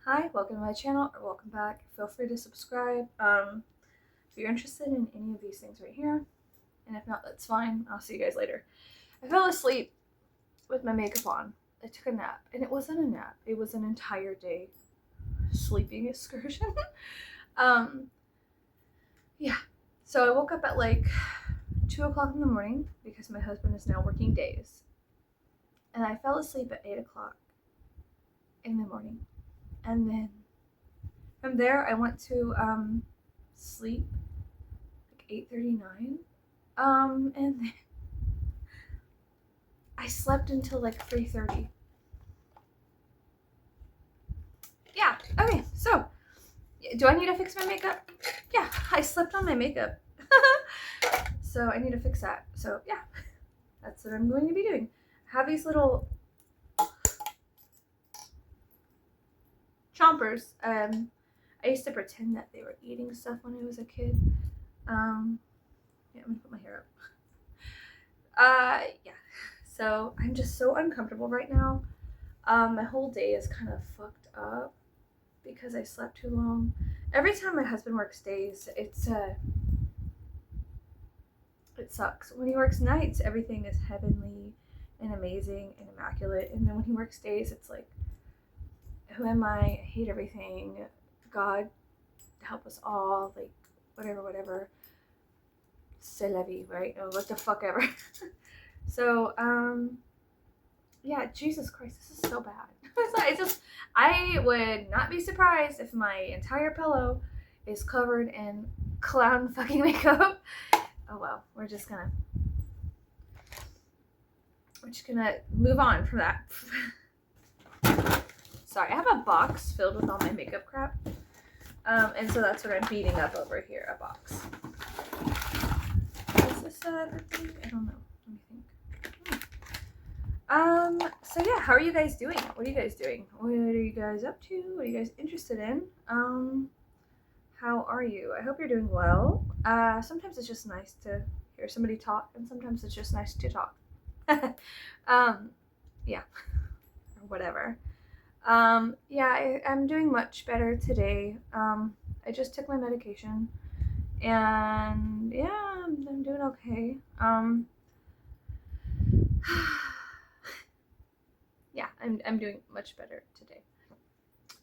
Hi, welcome to my channel, or welcome back. Feel free to subscribe if you're interested in any of these things right here. And if not, that's fine. I'll see you guys later. I fell asleep with my makeup on. I took a nap, and it wasn't a nap. It was an entire day sleeping excursion. um, yeah. So I woke up at like 2 o'clock in the morning because my husband is now working days. And I fell asleep at 8 o'clock in the morning. And then from there, I went to sleep like 8:39. And then I slept until like 3:30. Yeah. Okay. So, do I need to fix my makeup? Yeah, I slept on my makeup. So I need to fix that. So yeah, that's what I'm going to be doing. I have these little chompers. I used to pretend that they were eating stuff when I was a kid. Yeah, I'm gonna put my hair up. Yeah. So I'm just so uncomfortable right now. My whole day is kind of fucked up because I slept too long. Every time my husband works days, it sucks. When he works nights, everything is heavenly and amazing and immaculate. And then when he works days, it's like, who am I? I hate everything. God, help us all. Like, whatever. C'est la vie, right? Oh, what the fuck ever. So, yeah, Jesus Christ, this is so bad. I would not be surprised if my entire pillow is covered in clown fucking makeup. Oh well, we're just gonna move on from that. Sorry, I have a box filled with all my makeup crap. And so that's what I'm beating up over here, a box. Is this a thing? I don't know. Let me think. So yeah, how are you guys doing? What are you guys doing? What are you guys up to? What are you guys interested in? How are you? I hope you're doing well. Sometimes it's just nice to hear somebody talk, and sometimes it's just nice to talk. Yeah, or whatever. Yeah, I'm doing much better today. I just took my medication, and yeah, I'm doing okay. Yeah, I'm doing much better today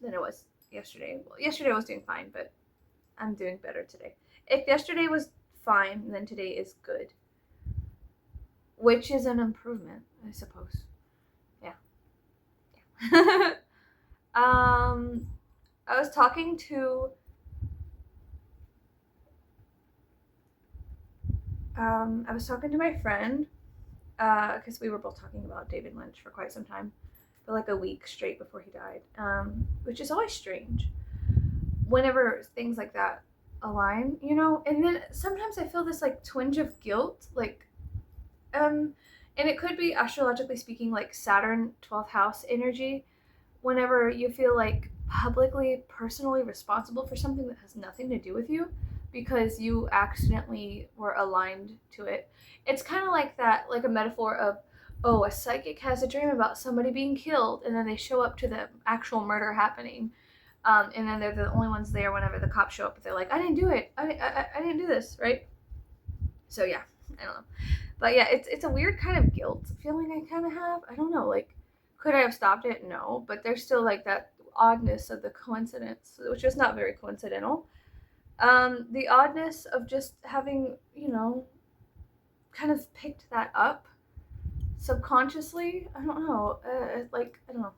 than I was yesterday. Well, yesterday I was doing fine, but I'm doing better today. If yesterday was fine, then today is good, which is an improvement, I suppose. Yeah. I was talking to my friend because we were both talking about David Lynch for quite some time, for like a week straight before he died, which is always strange whenever things like that align, you know. And then sometimes I feel this like twinge of guilt, like, and it could be astrologically speaking, like Saturn 12th house energy. Whenever you feel like publicly, personally responsible for something that has nothing to do with you because you accidentally were aligned to it. It's kind of like that, like a metaphor of, oh, a psychic has a dream about somebody being killed, and then they show up to the actual murder happening. And then they're the only ones there whenever the cops show up. But they're like, I didn't do it. I didn't do this, right? So yeah, I don't know. But yeah, it's a weird kind of guilt feeling I kind of have. I don't know, like, could I have stopped it? No, but there's still like that oddness of the coincidence, which is not very coincidental. The oddness of just having, kind of picked that up subconsciously. I don't know. Like, I don't know.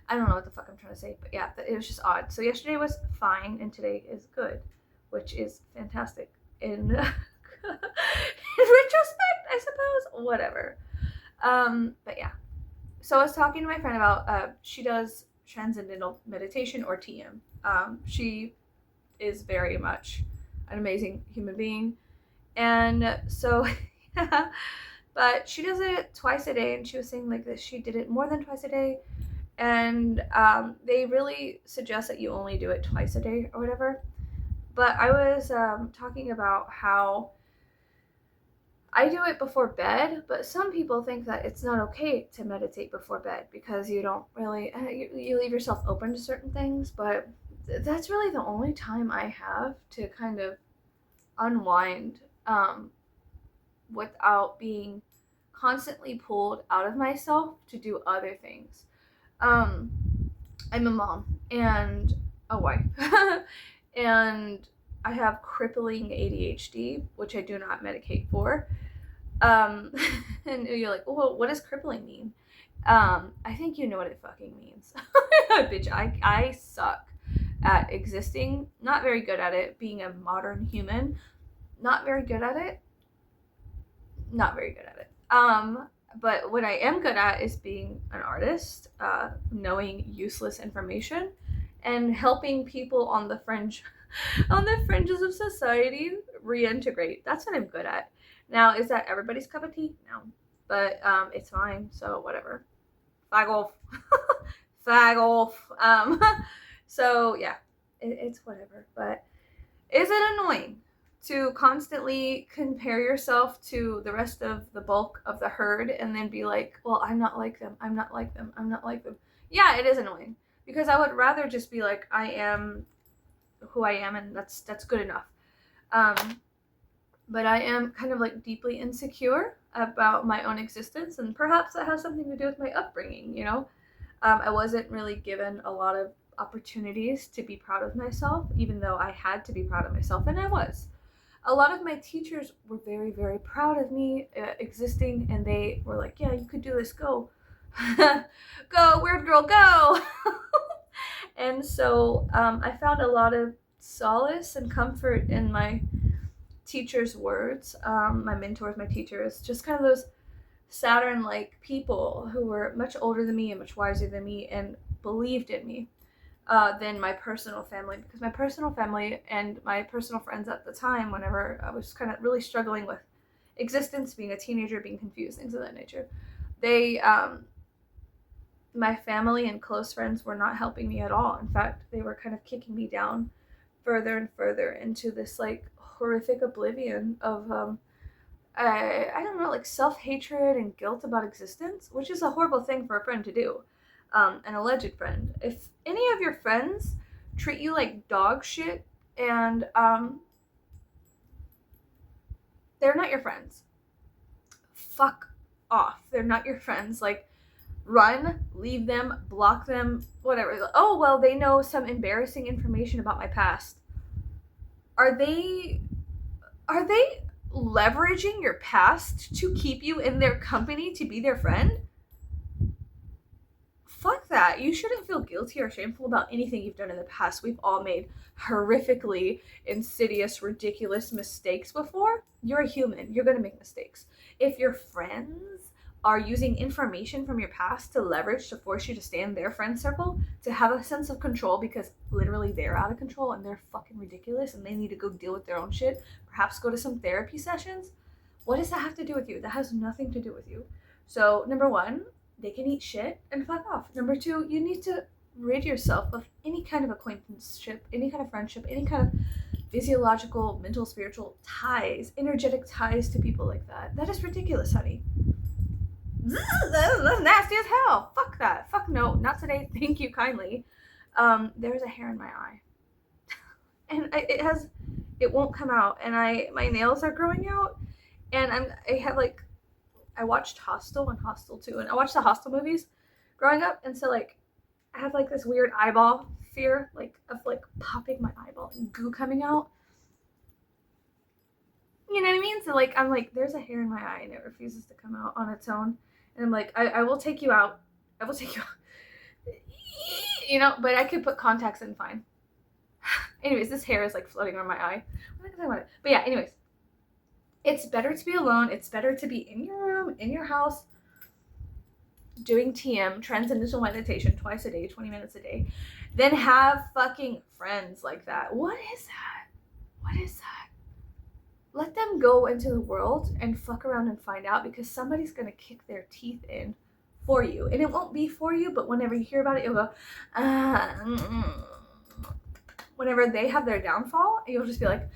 I don't know what the fuck I'm trying to say, but yeah, it was just odd. So yesterday was fine, and today is good, which is fantastic. In retrospect, I suppose. Whatever. But yeah. So I was talking to my friend about. She does transcendental meditation, or TM. She is very much an amazing human being, and so yeah. But she does it twice a day, and she was saying like this. She did it more than twice a day, and they really suggest that you only do it twice a day or whatever. But I was talking about how I do it before bed, but some people think that it's not okay to meditate before bed because you don't really, you leave yourself open to certain things, but that's really the only time I have to kind of unwind without being constantly pulled out of myself to do other things. Um, I'm a mom and a wife, and I have crippling ADHD, which I do not medicate for. Um, and you're like, well, what does crippling mean? I think you know what it fucking means. Bitch, I suck at existing, not very good at it, being a modern human, not very good at it, not very good at it. But what I am good at is being an artist, knowing useless information, and helping people on the fringe, on the fringes of society reintegrate. That's what I'm good at. Now, is that everybody's cup of tea? No, but it's fine. So whatever. Flag off. Flag off. So yeah, it's whatever. But is it annoying to constantly compare yourself to the rest of the bulk of the herd and then be like, well, I'm not like them, I'm not like them, I'm not like them? Yeah, it is annoying because I would rather just be like, I am who I am, and that's good enough. But I am kind of like deeply insecure about my own existence, and perhaps that has something to do with my upbringing, you know? I wasn't really given a lot of opportunities to be proud of myself, even though I had to be proud of myself, and I was. A lot of my teachers were very, very proud of me existing, and they were like, yeah, you could do this, go. Go, weird girl, go. And so I found a lot of solace and comfort in my teachers' words, my mentors, my teachers, just kind of those Saturn-like people who were much older than me and much wiser than me and believed in me. Than my personal family, because my personal family and my personal friends at the time, whenever I was kind of really struggling with existence, being a teenager, being confused, things of that nature, they, my family and close friends were not helping me at all. In fact, they were kind of kicking me down further and further into this like horrific oblivion of, I don't know, like self-hatred and guilt about existence, which is a horrible thing for a friend to do. An alleged friend. If any of your friends treat you like dog shit and they're not your friends, fuck off. They're not your friends. Like, run, leave them, block them, whatever. Oh, well, they know some embarrassing information about my past. Are they leveraging your past to keep you in their company, to be their friend? Fuck that. You shouldn't feel guilty or shameful about anything you've done in the past. We've all made horrifically insidious, ridiculous mistakes before. You're a human. You're going to make mistakes. If your friends are using information from your past to leverage to force you to stay in their friend circle, to have a sense of control because literally they're out of control and they're fucking ridiculous and they need to go deal with their own shit, perhaps go to some therapy sessions, what does that have to do with you? That has nothing to do with you. So, number one, they can eat shit and fuck off. Number two, you need to rid yourself of any kind of acquaintanceship, any kind of friendship, any kind of physiological, mental, spiritual ties, energetic ties to people like that. That is ridiculous, honey. That's nasty as hell. Fuck that. Fuck no, not today. Thank you kindly. There's a hair in my eye. And it won't come out. And my nails are growing out. And I watched Hostel and Hostel 2, and I watched the Hostel movies growing up, and so like I have like this weird eyeball fear, like of like popping my eyeball and goo coming out. You know what I mean? So like I'm like, there's a hair in my eye and it refuses to come out on its own. And I'm like, I will take you out. I will take you out. You know, but I could put contacts in fine. Anyways, this hair is like floating on my eye. What am I talking about? But yeah, anyways. It's better to be alone. It's better to be in your room, in your house, doing TM, transcendental meditation, twice a day, 20 minutes a day, than have fucking friends like that. What is that? What is that? Let them go into the world and fuck around and find out, because somebody's going to kick their teeth in for you. And it won't be for you, but whenever you hear about it, you'll go, Whenever they have their downfall, you'll just be like,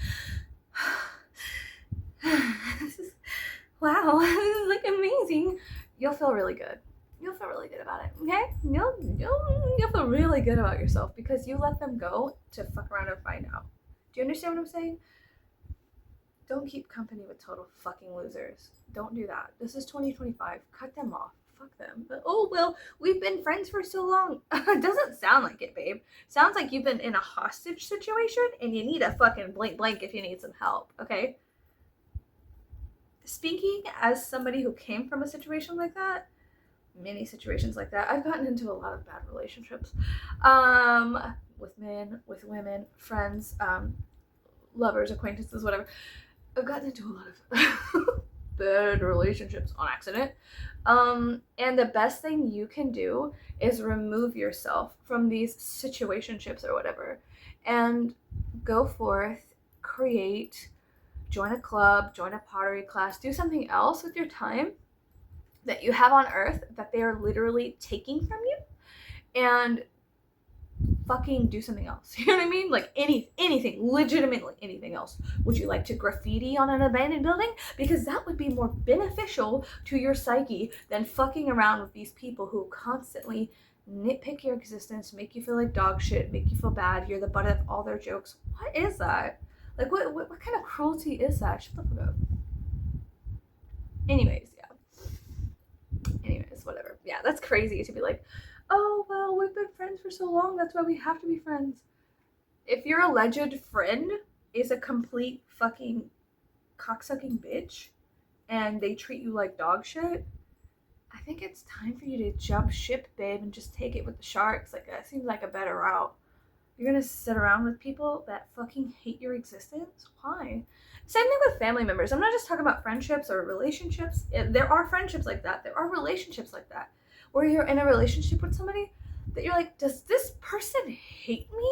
wow, this is like amazing, you'll feel really good. You'll feel really good about it, okay? You'll feel really good about yourself because you let them go to fuck around and find out. Do you understand what I'm saying? Don't keep company with total fucking losers. Don't do that. This is 2025. Cut them off. Fuck them. But, oh, well, we've been friends for so long. It doesn't sound like it, babe. Sounds like you've been in a hostage situation and you need a fucking blank if you need some help, okay? Speaking as somebody who came from a situation like that, many situations like that, I've gotten into a lot of bad relationships. With men, with women, friends, lovers, acquaintances, whatever. I've gotten into a lot of bad relationships on accident. And the best thing you can do is remove yourself from these situationships or whatever and go forth, create, join a club, join a pottery class, do something else with your time that you have on earth that they are literally taking from you, and fucking do something else. You know what I mean? Like anything, legitimately anything else. Would you like to graffiti on an abandoned building? Because that would be more beneficial to your psyche than fucking around with these people who constantly nitpick your existence, make you feel like dog shit, make you feel bad, you're the butt of all their jokes. What is that? Like what kind of cruelty is that? Shut the fuck up. Anyways, whatever. Yeah, that's crazy to be like, oh, well, we've been friends for so long, that's why we have to be friends. If your alleged friend is a complete fucking cocksucking bitch and they treat you like dog shit, I think it's time for you to jump ship, babe, and just take it with the sharks. Like, that seems like a better route. You're gonna sit around with people that fucking hate your existence? Why? Same thing with family members. I'm not just talking about friendships or relationships. There are friendships like that. There are relationships like that. Where you're in a relationship with somebody that you're like, does this person hate me?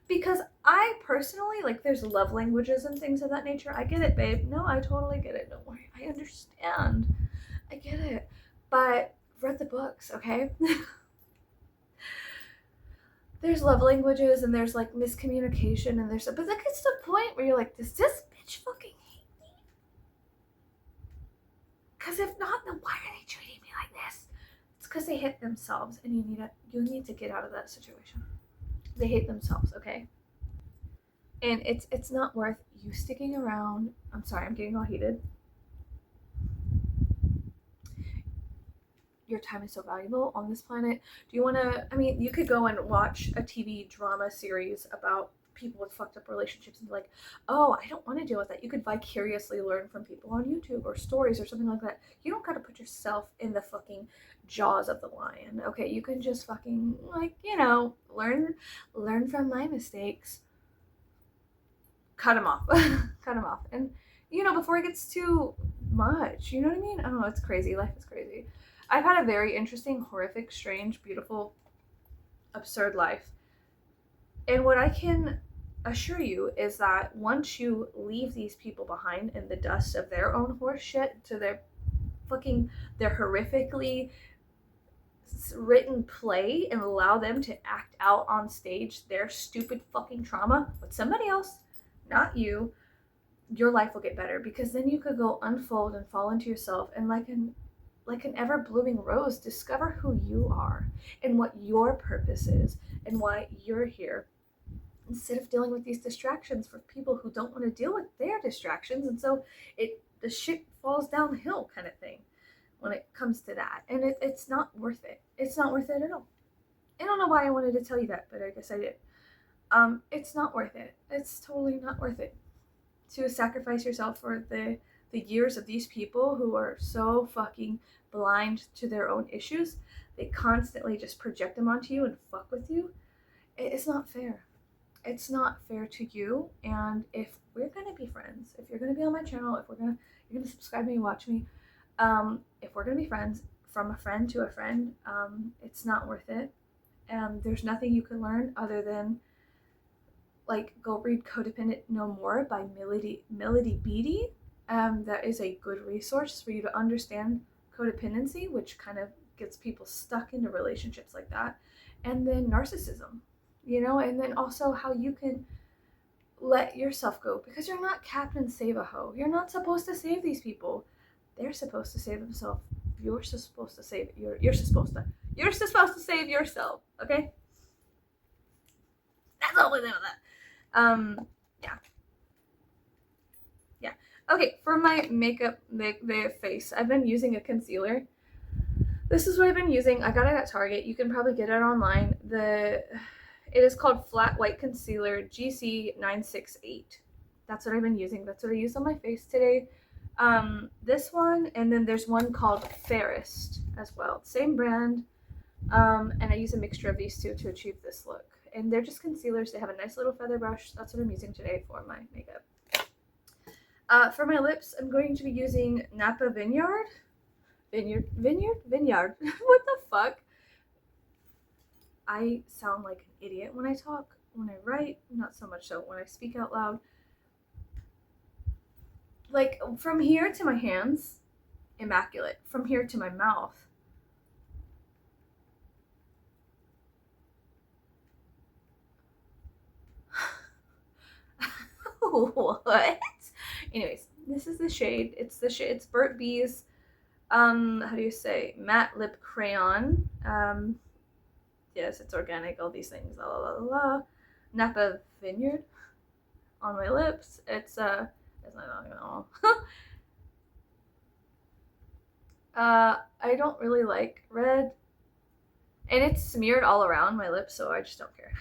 Because I personally, like, there's love languages and things of that nature. I get it, babe. No, I totally get it. Don't worry. I understand. I get it. But read the books, okay? There's love languages and there's like miscommunication and there's, but that gets to the point where you're like, does this bitch fucking hate me? Because if not, then why are they treating me like this? It's because they hate themselves, and you need to get out of that situation. They hate themselves, okay? And it's not worth you sticking around. I'm sorry, I'm getting all heated. Your time is so valuable on this planet. Do you want to, I mean, you could go and watch a TV drama series about people with fucked up relationships and be like, oh, I don't want to deal with that. You could vicariously learn from people on YouTube or stories or something like that. You don't got to put yourself in the fucking jaws of the lion. Okay, you can just fucking, like, you know, learn from my mistakes. Cut them off. Cut them off. And, you know, before it gets too much, you know what I mean? I don't know, it's crazy. Life is crazy. I've had a very interesting, horrific, strange, beautiful, absurd life. And what I can assure you is that once you leave these people behind in the dust of their own horse shit to their horrifically written play and allow them to act out on stage their stupid fucking trauma with somebody else, not you, your life will get better, because then you could go unfold and fall into yourself and like an ever blooming rose, discover who you are and what your purpose is and why you're here, instead of dealing with these distractions for people who don't want to deal with their distractions. And so the shit falls downhill kind of thing when it comes to that. And it's not worth it. It's not worth it at all. I don't know why I wanted to tell you that, but I guess I did. It's not worth it. It's totally not worth it to sacrifice yourself for the years of these people who are so fucking blind to their own issues. They constantly just project them onto you and fuck with you. It's not fair. It's not fair to you. And if we're gonna be friends, if you're gonna be on my channel, if you're gonna subscribe to me, watch me, if we're gonna be friends, from a friend to a friend, it's not worth it. There's nothing you can learn other than, like, go read Codependent No More by Melody Beattie. That is a good resource for you to understand codependency, which kind of gets people stuck into relationships like that. And then narcissism, you know, and then also how you can let yourself go, because you're not Captain Save a Ho. You're not supposed to save these people. They're supposed to save themselves. You're supposed to save you're supposed to save yourself, okay? That's all we know that. Yeah. Yeah. Okay, for my makeup, the face, I've been using a concealer. This is what I've been using. I got it at Target. You can probably get it online. It is called Flat White Concealer GC968. That's what I've been using. That's what I used on my face today. This one, and then there's one called Fairest as well. Same brand. And I use a mixture of these two to achieve this look. And they're just concealers. They have a nice little feather brush. That's what I'm using today for my makeup. For my lips, I'm going to be using Napa Vineyard. Vineyard? What the fuck? I sound like an idiot when I talk. When I write, not so much so when I speak out loud. Like, from here to my hands, immaculate. From here to my mouth, what? Anyways, this is the shade. It's Burt's Bees. How do you say? Matte lip crayon. Yes, it's organic. All these things. La la la la. Napa Vineyard on my lips. It's not even all. I don't really like red, and it's smeared all around my lips, so I just don't care.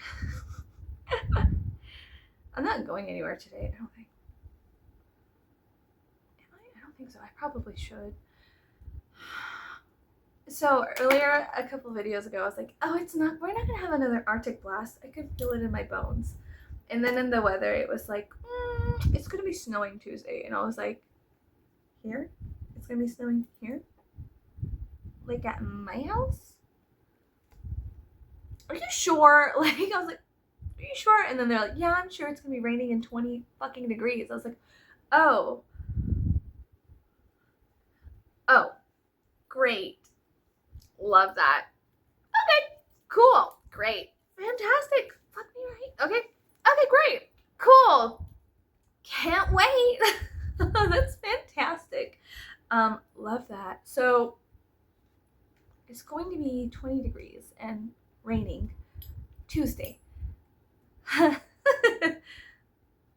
I'm not going anywhere today, I don't think. Am I? I don't think so. I probably should. So earlier, a couple videos ago, I was like, oh, we're not gonna have another Arctic blast. I could feel it in my bones. And then in the weather, it was like, it's gonna be snowing Tuesday. And I was like, here? It's gonna be snowing here? Like at my house? Are you sure? Like, I was like, are you sure? And then they're like, yeah, I'm sure it's gonna be raining in 20 fucking degrees. I was like, oh, great. Love that. Okay, cool, great, fantastic. Fuck me right. Okay, great, cool. Can't wait. That's fantastic. Love that. So it's going to be 20 degrees and raining Tuesday.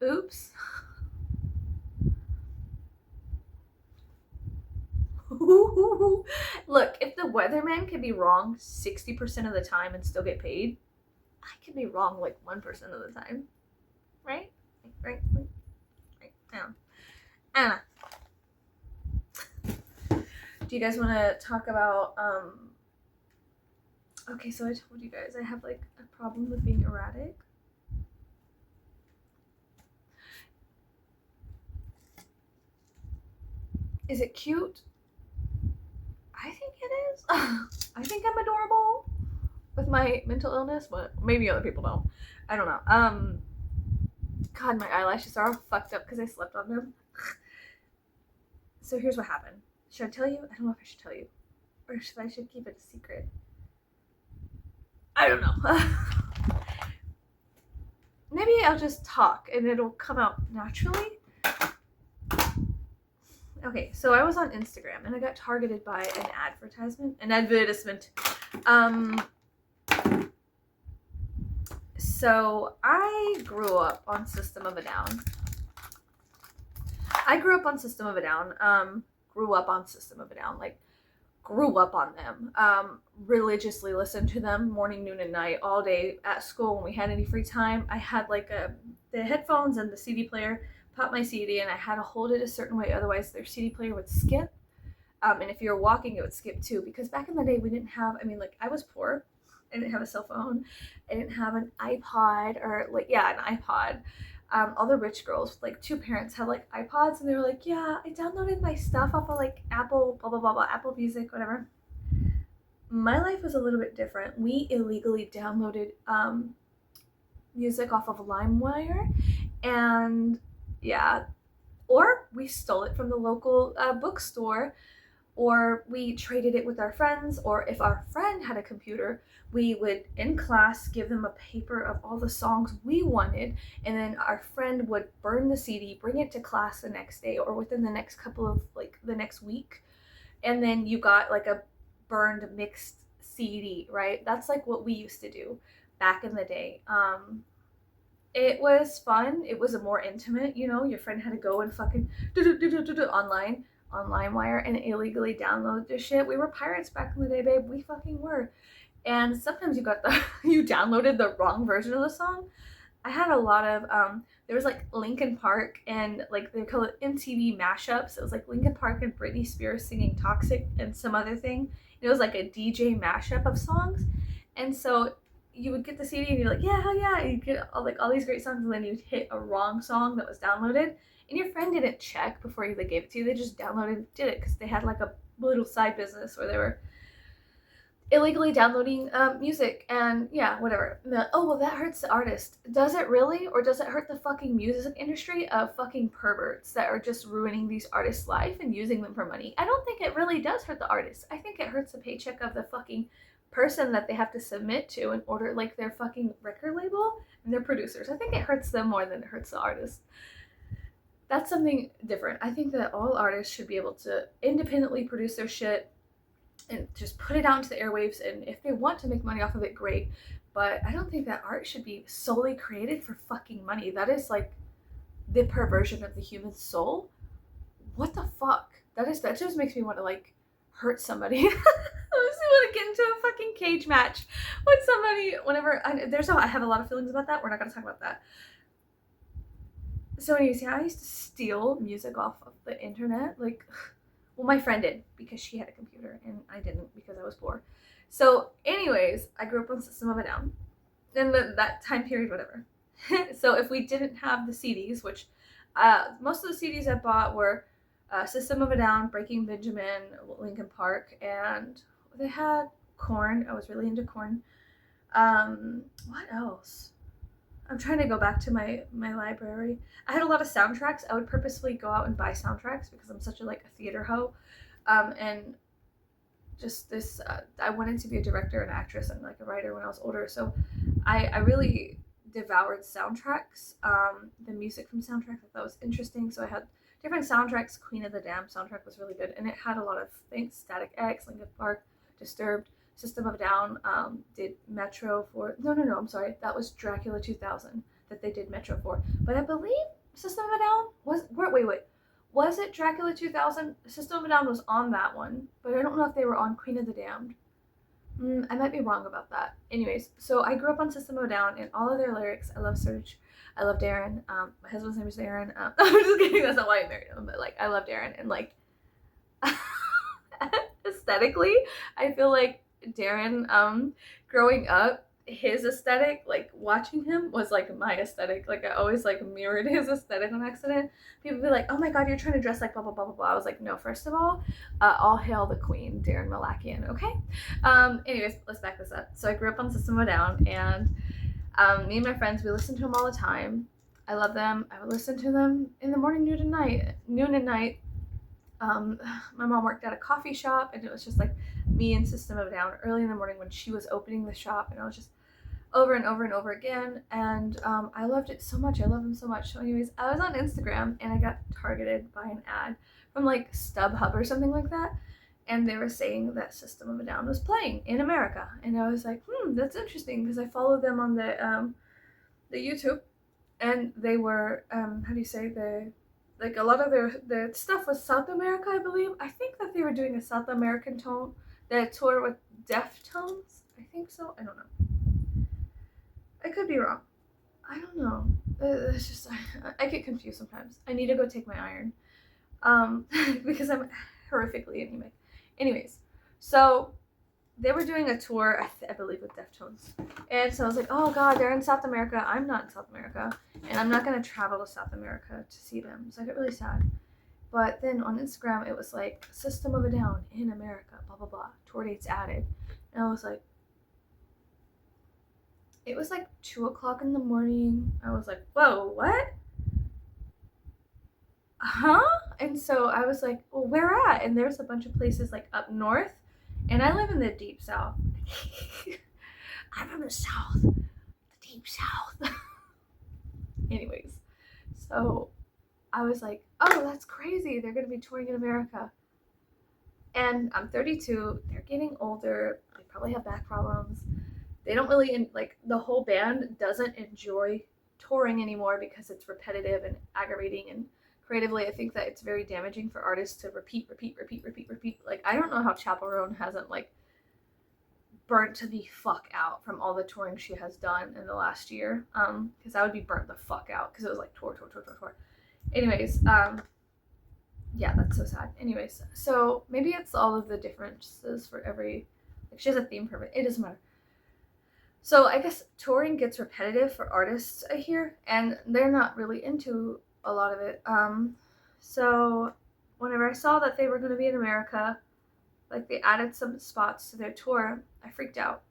Oops. Look, if the weatherman can be wrong 60% of the time and still get paid, I can be wrong like 1% of the time. Right? Right? Anna. Do you guys want to talk about, okay, so I told you guys I have like a problem with being erratic. Is it cute? I think it is. I think I'm adorable with my mental illness, but maybe other people don't. I don't know. God, my eyelashes are all fucked up because I slept on them. So here's what happened. Should I tell you? I don't know if I should tell you. Or should I keep it a secret? I don't know. Maybe I'll just talk and it'll come out naturally. Okay, so I was on Instagram and I got targeted by an advertisement. So I grew up on System of a Down. Like, grew up on them. Religiously listened to them morning, noon, and night, all day at school when we had any free time. I had like the headphones and the CD player, pop my CD, and I had to hold it a certain way, otherwise their CD player would skip. And if you were walking, it would skip too, because back in the day we didn't have, I was poor. I didn't have a cell phone. I didn't have an iPod or an iPod. All the rich girls, like 2 parents, had like iPods, and they were like, yeah, I downloaded my stuff off of like Apple, blah, blah, blah, blah, Apple Music, whatever. My life was a little bit different. We illegally downloaded music off of LimeWire, and yeah, or we stole it from the local bookstore, or we traded it with our friends, or if our friend had a computer, we would in class give them a paper of all the songs we wanted, and then our friend would burn the CD, bring it to class the next day or within the next couple of like the next week, and then you got like a burned mixed CD, right? That's like what we used to do back in the day. It was fun. It was a more intimate, you know, your friend had to go and fucking on LimeWire and illegally download this shit. We were pirates back in the day, babe. We fucking were. And sometimes you downloaded the wrong version of the song. I had a lot of there was like Linkin Park and like they call it MTV mashups. It was like Linkin Park and Britney Spears singing Toxic and some other thing. It was like a DJ mashup of songs. And so you would get the CD and you're like, yeah, hell yeah. And you get all these great songs, and then you'd hit a wrong song that was downloaded. And your friend didn't check before they gave it to you. They just downloaded and did it because they had like a little side business where they were illegally downloading music. And yeah, whatever. Oh, well, that hurts the artist. Does it really? Or does it hurt the fucking music industry of fucking perverts that are just ruining these artists' life and using them for money? I don't think it really does hurt the artist. I think it hurts the paycheck of the fucking person that they have to submit to in order, like their fucking record label and their producers. I think it hurts them more than it hurts the artist. That's something different. I think that all artists should be able to independently produce their shit and just put it out into the airwaves, and if they want to make money off of it, great. But I don't think that art should be solely created for fucking money. That is like the perversion of the human soul. What the fuck? That just makes me want to like hurt somebody. I just want to get into a fucking cage match with somebody whenever I have a lot of feelings about that. We're not going to talk about that. So anyways, yeah, I used to steal music off of the internet. Like, well, my friend did because she had a computer and I didn't because I was poor. So anyways, I grew up on System of a Down in that time period, whatever. So if we didn't have the CDs, which most of the CDs I bought were System of a Down, Breaking Benjamin, Linkin Park, and they had Korn. I was really into Korn. What else? I'm trying to go back to my library. I had a lot of soundtracks. I would purposefully go out and buy soundtracks because I'm such a theater hoe. And just this, I wanted to be a director and actress and like a writer when I was older. So I really devoured soundtracks. The music from soundtracks I thought was interesting. So I had different soundtracks. Queen of the Damned soundtrack was really good. And it had a lot of things. Static X, Linkin Park, Disturbed. System of a Down did Metro for... No, I'm sorry. That was Dracula 2000 that they did Metro for. But I believe System of a Down was... Wait. Was it Dracula 2000? System of a Down was on that one. But I don't know if they were on Queen of the Damned. I might be wrong about that. Anyways, so I grew up on System of a Down and all of their lyrics. I love Serge. I love Darren. My husband's name is Darren. I'm just kidding. That's not why I married him. But I love Darren. And aesthetically, I feel like Darren, growing up, his aesthetic, watching him was my aesthetic. I always mirrored his aesthetic on accident. People would be like, oh my god, you're trying to dress like blah blah blah blah blah. I was like, no, first of all hail the queen, Darren Malakian, okay? Anyways, let's back this up. So I grew up on System of a Down, and me and my friends, we listened to them all the time. I love them. I would listen to them in the morning, noon and night. My mom worked at a coffee shop, and it was just me and System of a Down early in the morning when she was opening the shop, and I was just over and over and over again, and I loved it so much. I love them so much. So anyways, I was on Instagram and I got targeted by an ad from StubHub or something like that, and they were saying that System of a Down was playing in America, and I was like, that's interesting, because I followed them on the YouTube, and they were how do you say, a lot of their stuff was South America, I believe. I think that they were doing a South American tour with Deftones. I think so. I don't know. I could be wrong. I don't know. It's just I get confused sometimes. I need to go take my iron, because I'm horrifically anemic. Anyways, so they were doing a tour, I believe, with Deftones. And so I was like, oh god, they're in South America. I'm not in South America. And I'm not going to travel to South America to see them. So I got really sad. But then on Instagram, it was System of a Down in America, blah, blah, blah. Tour dates added. And I was like, it was 2 o'clock in the morning. I was like, whoa, what? Huh? And so I was like, well, where at? And there's a bunch of places like up north, and I live in the deep south. I'm from the south, the deep south. Anyways, so I was like, oh, that's crazy. They're going to be touring in America. And I'm 32. They're getting older. They probably have back problems. They don't really, like, the whole band doesn't enjoy touring anymore because it's repetitive and aggravating. And creatively, I think that it's very damaging for artists to repeat. Like, I don't know how Chappell Roan hasn't, like, burnt the fuck out from all the touring she has done in the last year. Because I would be burnt the fuck out because it was like tour. Anyways, yeah, that's so sad. Anyways, so maybe it's all of the differences for every, like, she has a theme for it. It doesn't matter. So I guess touring gets repetitive for artists, I hear, and they're not really into a lot of it. So whenever I saw that they were going to be in America, like they added some spots to their tour, I freaked out.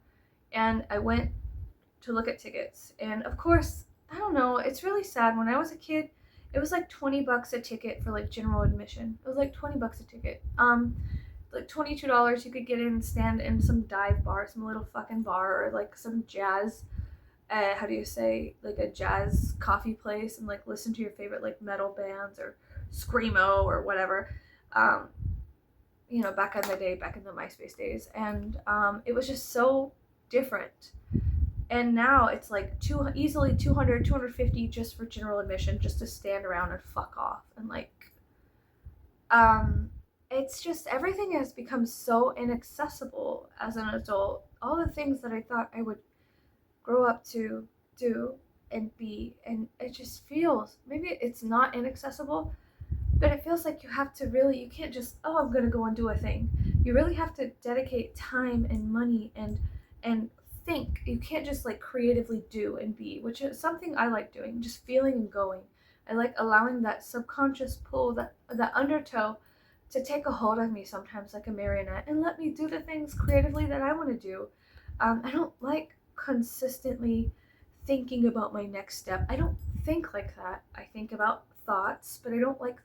And I went to look at tickets. And of course, I don't know, it's really sad. When I was a kid, it was like $20 a ticket for like general admission. It was like $20 a ticket. Like $22 you could get in and stand in some dive bar, some little fucking bar, or like some jazz, how do you say, like a jazz coffee place, and like listen to your favorite like metal bands or screamo or whatever. You know, back in the day, back in the MySpace days, and it was just so different. And now it's like easily 200, 250 just for general admission, just to stand around and fuck off. And like, it's just, everything has become so inaccessible as an adult. All the things that I thought I would grow up to do and be, and it just feels, maybe it's not inaccessible, but it feels like you have to really, you can't just, oh, I'm gonna go and do a thing. You really have to dedicate time and money and think. You can't just like creatively do and be, which is something I like doing, just feeling and going. I like allowing that subconscious pull, that undertow, to take a hold of me sometimes like a marionette and let me do the things creatively that I want to do. I don't like consistently thinking about my next step. I don't think like that. I think about thoughts, but I don't like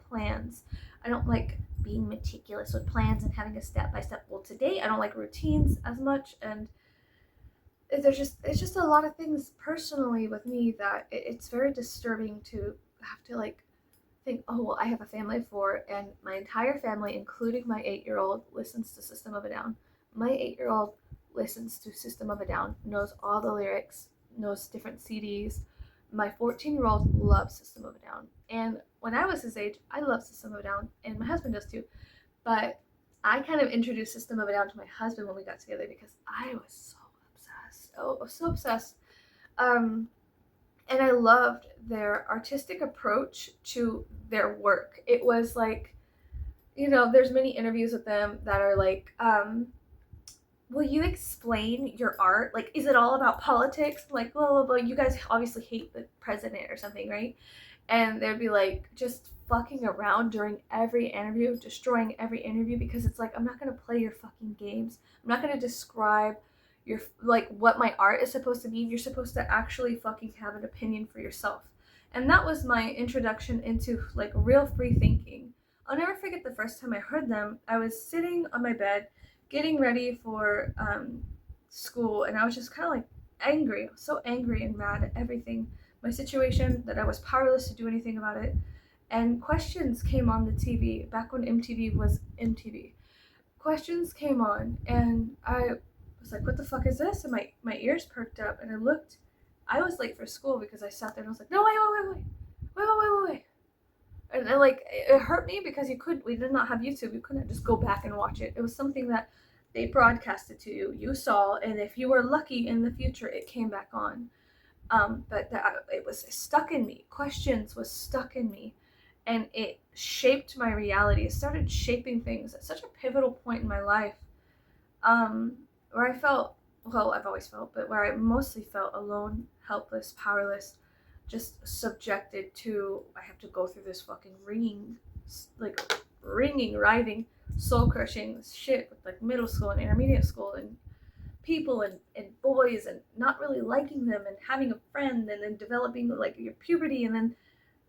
plans. I don't like being meticulous with plans and having a step-by-step. Well, today I don't like routines as much, and it's just a lot of things personally with me that it's very disturbing to have to like think, oh, well, I have a family of 4, and my entire family, including my 8-year-old, listens to System of a Down. My 8-year-old listens to System of a Down, knows all the lyrics, knows different CDs. My 14-year-old loves System of a Down. And when I was his age, I loved System of a Down, and my husband does too. But I kind of introduced System of a Down to my husband when we got together because I was so obsessed. So obsessed. And I loved their artistic approach to their work. It was like, you know, there's many interviews with them that are like, will you explain your art? Like, is it all about politics? Like, blah, blah, blah. You guys obviously hate the president or something, right? And they'd be like, just fucking around during every interview, destroying every interview, because it's like, I'm not going to play your fucking games. I'm not going to describe your, like, what my art is supposed to mean. You're supposed to actually fucking have an opinion for yourself. And that was my introduction into, like, real free thinking. I'll never forget the first time I heard them. I was sitting on my bed, getting ready for school, and I was just kind of like angry. I was so angry and mad at everything, my situation, that I was powerless to do anything about it. And Questions came on the TV back when MTV was MTV. Questions came on, and I was like, what the fuck is this? And my ears perked up, and I looked. I was late for school because I sat there and I was like, no, wait. And like, it hurt me because we did not have YouTube. You couldn't just go back and watch it. It was something that they broadcasted to you. You saw, and if you were lucky in the future, it came back on. But it was stuck in me. Questions was stuck in me, and it shaped my reality. It started shaping things at such a pivotal point in my life, where I felt, well, I've always felt, but where I mostly felt alone, helpless, powerless, just subjected to, I have to go through this fucking ringing, writhing, soul-crushing shit with like middle school and intermediate school and people and boys, and not really liking them and having a friend, and then developing like your puberty, and then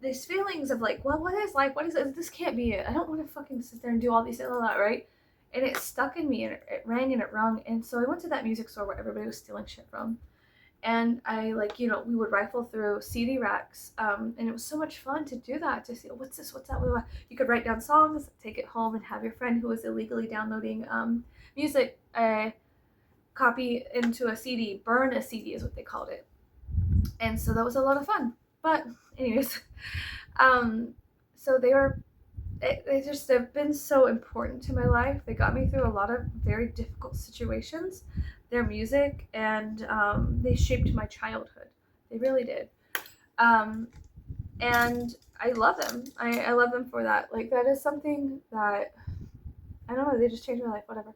these feelings of like, well, what is life? What is it? This can't be it. I don't want to fucking sit there and do all these things, right? And it stuck in me, and it rang and it rung. And so I went to that music store where everybody was stealing shit from. And I, like, we would rifle through CD racks, and it was so much fun to do that, to see, oh, what's this, what's that, you could write down songs, take it home, and have your friend who was illegally downloading music copy into a CD, burn a CD is what they called it. And so that was a lot of fun. But anyways, so they just have been so important to my life. They got me through a lot of very difficult situations, their music, and they shaped my childhood. They really did. And I love them. I love them for that. Like, that is something that, I don't know, they just changed my life, whatever.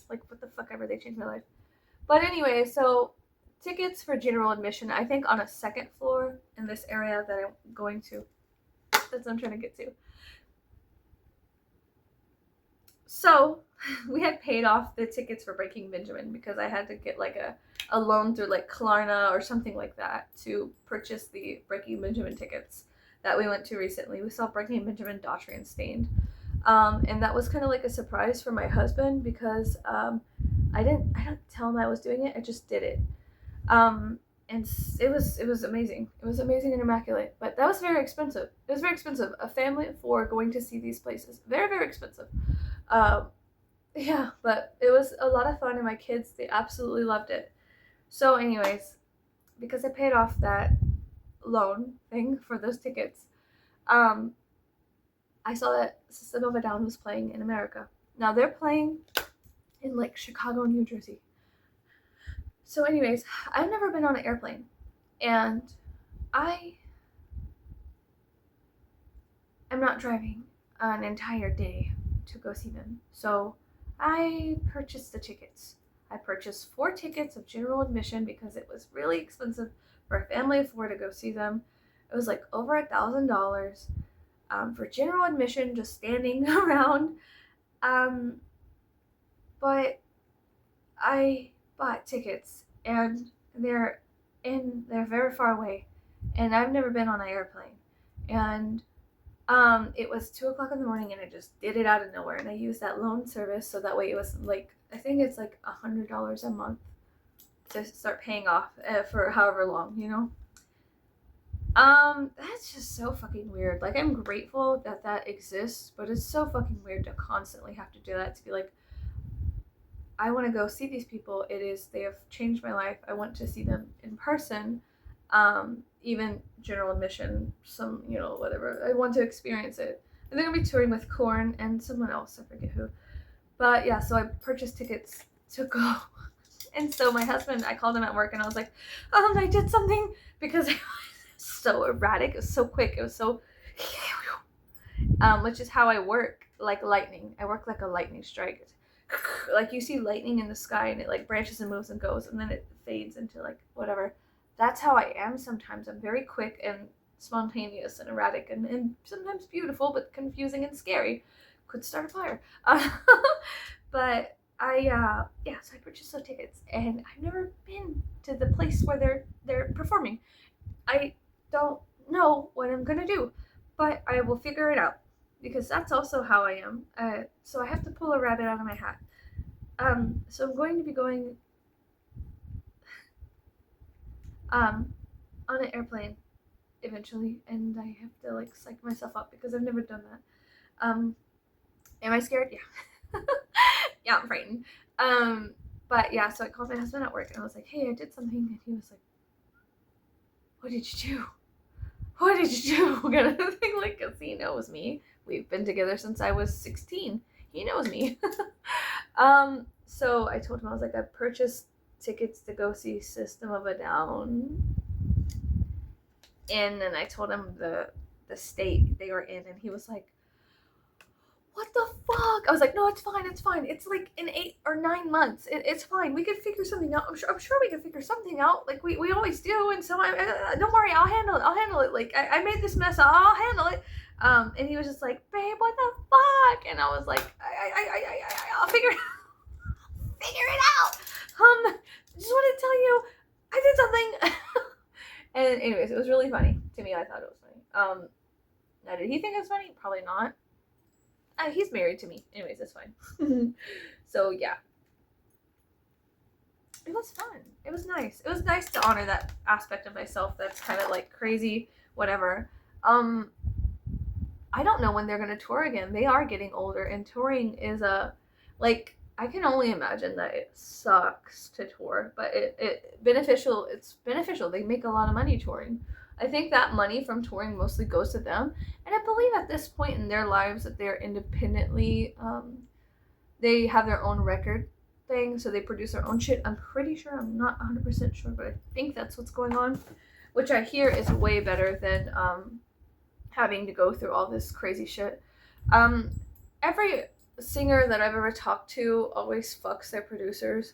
Like, what the fuck ever, they changed my life. But anyway, so tickets for general admission, I think on a second floor in this area that I'm going to. That's what I'm trying to get to. So we had paid off the tickets for Breaking Benjamin because I had to get like a loan through like Klarna or something like that to purchase the Breaking Benjamin tickets that we went to recently. We saw Breaking Benjamin, Daughtry, and Stained. And that was kind of like a surprise for my husband because I didn't tell him I was doing it. I just did it. And it was amazing. It was amazing and immaculate. But that was very expensive. It was very expensive. A family of 4 going to see these places. Very, very expensive. Yeah, but it was a lot of fun, and my kids, they absolutely loved it. So anyways, because I paid off that loan thing for those tickets, I saw that System of a Down was playing in America. Now they're playing in like Chicago, New Jersey. So anyways, I've never been on an airplane, and I'm not driving an entire day to go see them. So I purchased the tickets. I purchased 4 tickets of general admission because it was really expensive for a family of 4 to go see them. It was like over $1,000 for general admission, just standing around. But I bought tickets, and they're very far away, and I've never been on an airplane. And it was 2:00 in the morning, and I just did it out of nowhere, and I used that loan service, so that way it was like, I think it's like $100 a month to start paying off for however long. That's just so fucking weird. Like, I'm grateful that exists, but it's so fucking weird to constantly have to do that, to be like, I want to go see these people. They have changed my life. I want to see them in person. Even general admission, whatever. I want to experience it. And they're gonna be touring with Korn and someone else, I forget who. But yeah, so I purchased tickets to go. And so my husband, I called him at work, and I was like, I did something, because it was so erratic. It was so quick. It was so, which is how I work, like lightning. I work like a lightning strike. Like, you see lightning in the sky, and it like branches and moves and goes, and then it fades into like whatever. That's how I am sometimes. I'm very quick and spontaneous and erratic, and sometimes beautiful, but confusing and scary. Could start a fire. But so I purchased those tickets, and I've never been to the place where they're performing. I don't know what I'm gonna do, but I will figure it out, because that's also how I am. So I have to pull a rabbit out of my hat. So I'm going to be going on an airplane eventually, and I have to like psych myself up because I've never done that. Am I scared? Yeah. Yeah, I'm frightened. But yeah, so I called my husband at work, and I was like, hey, I did something, and he was like, what did you do? What did you do? Kind of thing, like, because he knows me. We've been together since I was 16. He knows me. So I told him, I was like, I purchased tickets to go see System of a Down. And then I told him the state they were in, and he was like, what the fuck? I was like, no, it's fine. It's like in 8 or 9 months. It's fine. We could figure something out. I'm sure we could figure something out. Like, we always do. And so don't worry, I'll handle it. Like, I made this mess. I'll handle it. And he was just like, babe, what the fuck? And I was like, I'll figure it out. Just want to tell you, I did something. And anyways, it was really funny to me. I thought it was funny. Now, did he think it was funny? Probably not. He's married to me. Anyways, that's fine. So, yeah. It was fun. It was nice. It was nice to honor that aspect of myself that's kind of like crazy, whatever. I don't know when they're going to tour again. They are getting older, and touring is like, I can only imagine that it sucks to tour, but it's beneficial. They make a lot of money touring. I think that money from touring mostly goes to them, and I believe at this point in their lives that they're independently, they have their own record thing, so they produce their own shit. I'm pretty sure, I'm not 100% sure, but I think that's what's going on, which I hear is way better than having to go through all this crazy shit. Every singer that I've ever talked to always fucks their producers.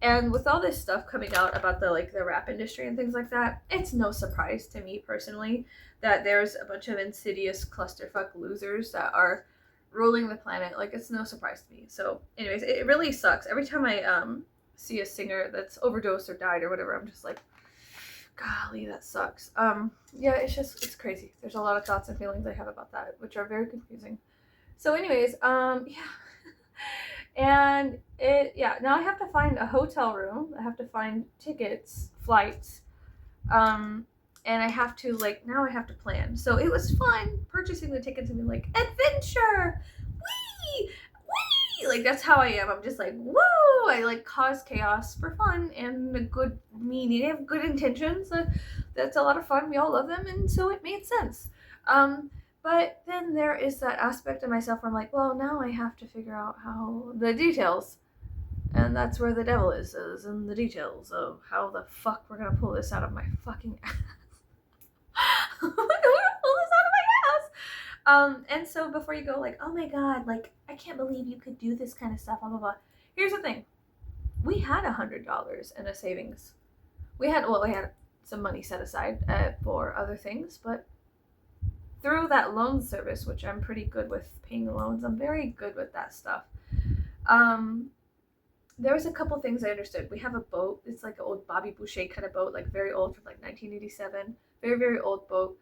And with all this stuff coming out about the rap industry and things like that, it's no surprise to me personally that there's a bunch of insidious clusterfuck losers that are ruling the planet. Like, it's no surprise to me. So anyways, it really sucks. Every time I see a singer that's overdosed or died or whatever, I'm just like, golly, that sucks. Yeah, it's crazy. There's a lot of thoughts and feelings I have about that, which are very confusing. So anyways, yeah. And now I have to find a hotel room. I have to find tickets, flights, and I have to now I have to plan. So it was fun purchasing the tickets and being like, adventure, wee, wee. Like, that's how I am. I'm just like, whoa. I cause chaos for fun and a good meaning. I have good intentions. That's a lot of fun. We all love them, and so it made sense. But then there is that aspect of myself where I'm like, well, now I have to figure out how the details. And that's where the devil is in the details of how the fuck we're gonna pull this out of my fucking ass. We're gonna pull this out of my ass. And so before you go like, oh my god, I can't believe you could do this kind of stuff, blah blah blah. Here's the thing. We had $100 in a savings. We had some money set aside for other things, but through that loan service, which I'm pretty good with paying loans, I'm very good with that stuff. There was a couple things I understood. We have a boat. It's like an old Bobby Boucher kind of boat, very old from 1987. Very, very old boat.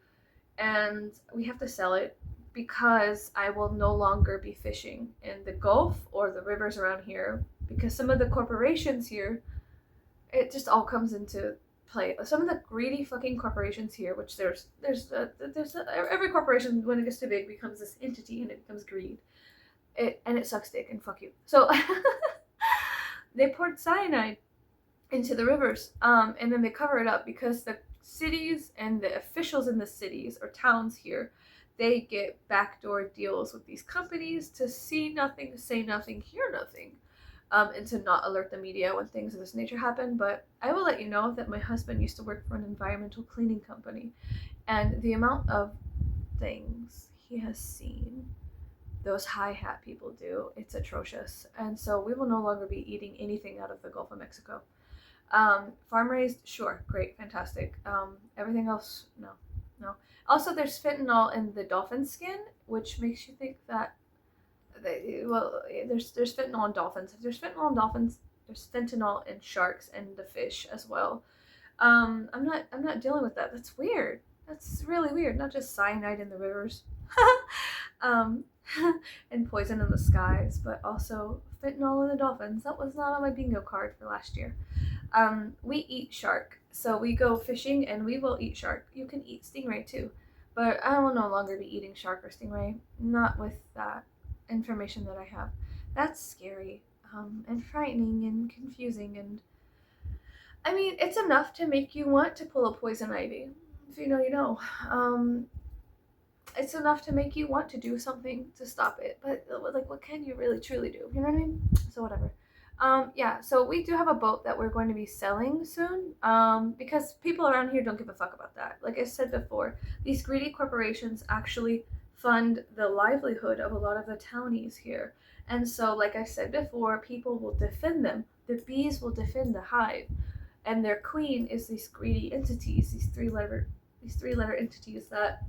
And we have to sell it because I will no longer be fishing in the Gulf or the rivers around here, because some of the corporations here, it just all comes into play. Some of the greedy fucking corporations here, which there's every corporation, when it gets too big, becomes this entity and it becomes greed. It sucks dick and fuck you. So they poured cyanide into the rivers, and then they cover it up because the cities and the officials in the cities or towns here, they get backdoor deals with these companies to see nothing, say nothing, hear nothing. And to not alert the media when things of this nature happen. But I will let you know that my husband used to work for an environmental cleaning company, and the amount of things he has seen those high hat people do, it's atrocious. And so we will no longer be eating anything out of the Gulf of Mexico. Farm raised, sure, great, fantastic. Everything else, no. Also, there's fentanyl in the dolphin skin, which makes you think that there's fentanyl in dolphins. If there's fentanyl in dolphins, there's fentanyl in sharks and the fish as well. I'm not dealing with that. That's weird. That's really weird. Not just cyanide in the rivers, and poison in the skies, but also fentanyl in the dolphins. That was not on my bingo card for last year. We eat shark, so we go fishing and we will eat shark. You can eat stingray too, but I will no longer be eating shark or stingray. Not with that information that I have. That's scary, and frightening and confusing, and I mean, it's enough to make you want to pull a poison ivy. If you know, you know. It's enough to make you want to do something to stop it, but what can you really truly do? You know what I mean? So whatever. Yeah, so we do have a boat that we're going to be selling soon, because people around here don't give a fuck about that. Like I said before, these greedy corporations actually fund the livelihood of a lot of the townies here. And so, like I said before, people will defend them. The bees will defend the hive. And their queen is these greedy entities, these three-letter entities that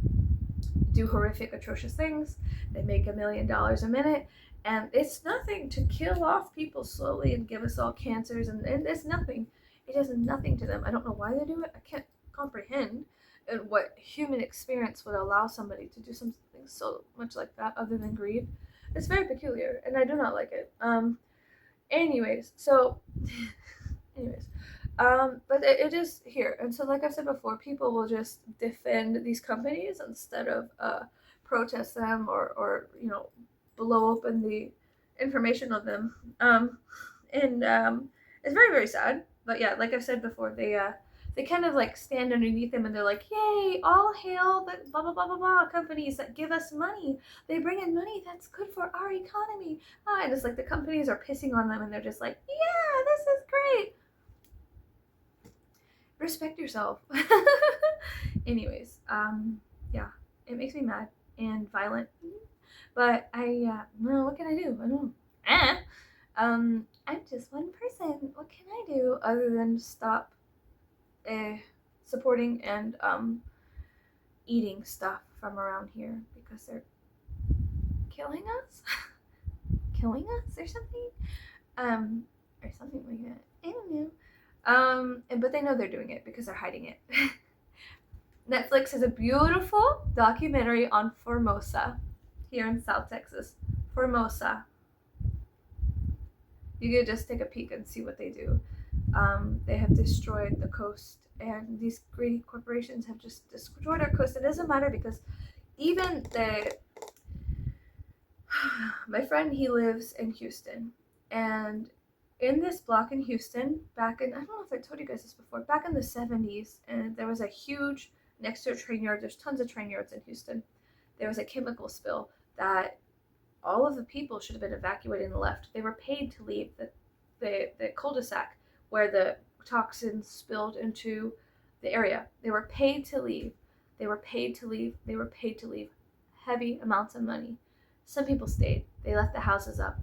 do horrific, atrocious things. They make $1 million a minute. And it's nothing to kill off people slowly and give us all cancers. And it's nothing. It is nothing to them. I don't know why they do it. I can't comprehend. and what human experience would allow somebody to do something so much like that other than grieve. It's very peculiar, and I do not like it. Anyways, so, anyways, but it is here, and so like I said before, people will just defend these companies instead of protest them or blow open the information on them. And it's very very sad. But yeah, like I said before, they kind of like stand underneath them and they're like, "Yay! All hail the blah blah blah blah blah companies that give us money. They bring in money that's good for our economy." And it's like the companies are pissing on them and they're just like, "Yeah, this is great." Respect yourself. Anyways, yeah, it makes me mad and violent, but well, what can I do? I don't know. I'm just one person. What can I do other than stop supporting and eating stuff from around here because they're killing us, killing us or something, or something like that. I don't know. But they know they're doing it because they're hiding it. Netflix has a beautiful documentary on Formosa here in South Texas. Formosa. You could just take a peek and see what they do. They have destroyed the coast, and these greedy corporations have just destroyed our coast. It doesn't matter because even my friend, he lives in Houston, and in this block in Houston, back in, I don't know if I told you guys this before, back in the 70s, and there was a huge, next to a train yard, there's tons of train yards in Houston, there was a chemical spill that all of the people should have been evacuated and left. They were paid to leave the cul-de-sac where the toxins spilled into the area. They were paid to leave. They were paid to leave. They were paid to leave. Heavy amounts of money. Some people stayed. They left the houses up.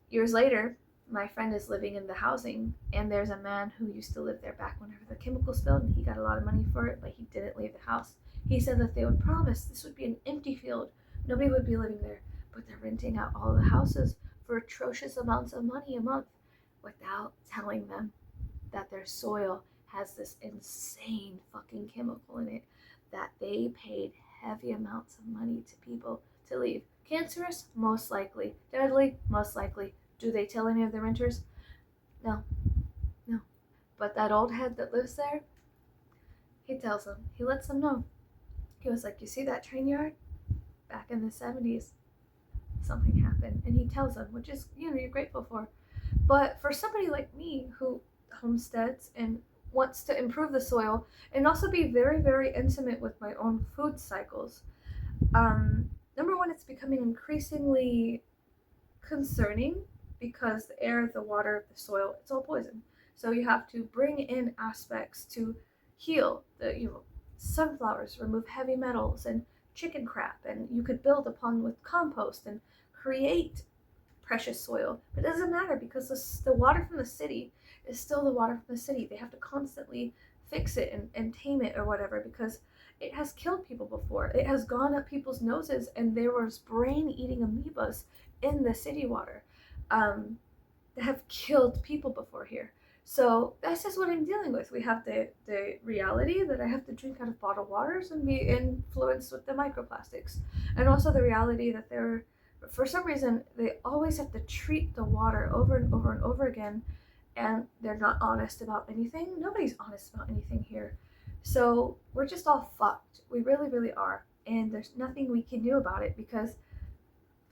Years later, my friend is living in the housing, and there's a man who used to live there back whenever the chemical spilled, and he got a lot of money for it, but he didn't leave the house. He said that they would promise this would be an empty field. Nobody would be living there, but they're renting out all the houses for atrocious amounts of money a month without telling them that their soil has this insane fucking chemical in it that they paid heavy amounts of money to people to leave. Cancerous? Most likely. Deadly? Most likely. Do they tell any of the renters? No. No. But that old head that lives there, he tells them. He lets them know. He was like, you see that train yard? Back in the 70s, something happened. And he tells them, which is, you're grateful for. But for somebody like me who homesteads and wants to improve the soil and also be very, very intimate with my own food cycles, number one, it's becoming increasingly concerning because the air, the water, the soil, it's all poison. So you have to bring in aspects to heal the, sunflowers, remove heavy metals and chicken crap, and you could build upon with compost and create precious soil. But it doesn't matter because the water from the city is still the water from the city. They have to constantly fix it and tame it or whatever because it has killed people before. It has gone up people's noses, and there was brain-eating amoebas in the city water that have killed people before here. So that's just what I'm dealing with. We have the reality that I have to drink out of bottled waters and be influenced with the microplastics. And also the reality that for some reason, they always have to treat the water over and over and over again, and they're not honest about anything. Nobody's honest about anything here. So we're just all fucked. We really, really are. And there's nothing we can do about it because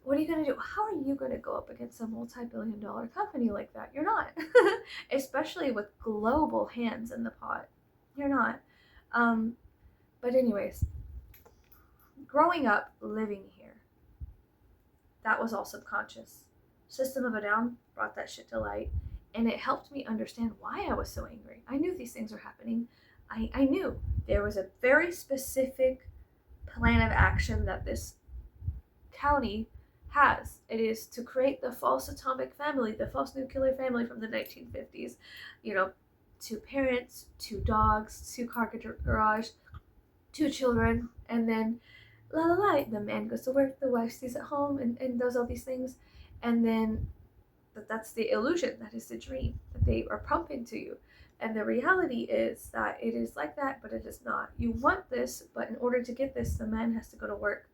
what are you going to do? How are you going to go up against a multi-billion-dollar company like that? You're not. Especially with global hands in the pot. You're not. But anyways, growing up, living here, that was all subconscious. System of a Down brought that shit to light, and it helped me understand why I was so angry. I knew these things were happening. I knew there was a very specific plan of action that this county has. It is to create the false atomic family, the false nuclear family from the 1950s. 2 parents, 2 dogs, 2 car garage, 2 children, and then the man goes to work, the wife stays at home and does all these things, and then that's the illusion, that is the dream that they are pumping to you. And the reality is that it is like that, but it is not. You want this, but in order to get this, the man has to go to work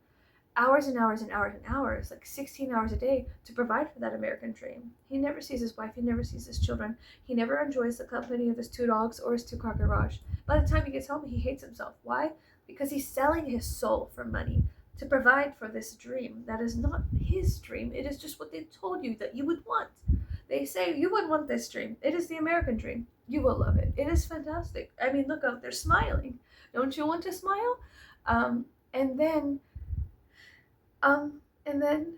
hours and hours and hours and hours, like 16 hours a day, to provide for that American dream. He never sees his wife, he never sees his children, he never enjoys the company of his 2 dogs or his 2-car garage. By the time he gets home, he hates himself. Why? Because he's selling his soul for money to provide for this dream that is not his dream. It is just what they told you that you would want. They say you would want this dream. It is the American dream. You will love it. It is fantastic. I mean, look out, they're smiling. Don't you want to smile? And then um, and then,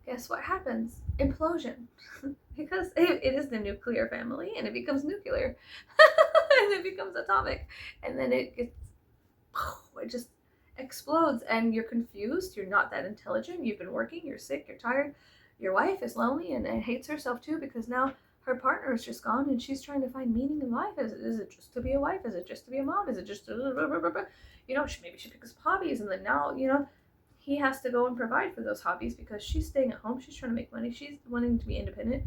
guess what happens? Implosion. Because it is the nuclear family, and it becomes nuclear. And it becomes atomic. And then it just explodes, and you're confused. You're not that intelligent. You've been working. You're sick. You're tired. Your wife is lonely and hates herself too, because now her partner is just gone, and she's trying to find meaning in life. Is it just to be a wife? Is it just to be a mom? Is it just to, maybe she picks up hobbies, and then now, he has to go and provide for those hobbies because she's staying at home. She's trying to make money. She's wanting to be independent.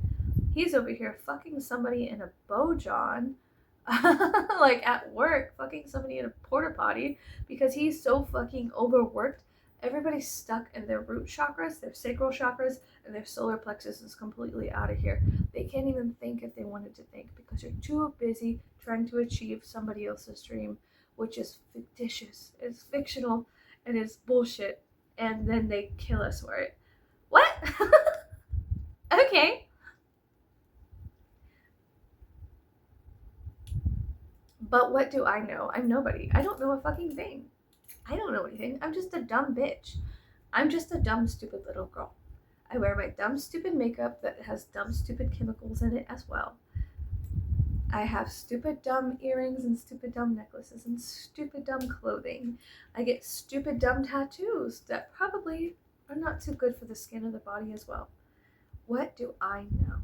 He's over here fucking somebody in a bojon, like at work, fucking somebody in a porta potty because he's so fucking overworked. Everybody's stuck in their root chakras, their sacral chakras, and their solar plexus is completely out of here. They can't even think if they wanted to think because you're too busy trying to achieve somebody else's dream, which is fictitious, it's fictional, and it's bullshit. And then they kill us for it. What? Okay. But what do I know? I'm nobody. I don't know a fucking thing. I don't know anything. I'm just a dumb bitch. I'm just a dumb, stupid little girl. I wear my dumb, stupid makeup that has dumb, stupid chemicals in it as well. I have stupid, dumb earrings and stupid, dumb necklaces and stupid, dumb clothing. I get stupid, dumb tattoos that probably are not too good for the skin of the body as well. What do I know?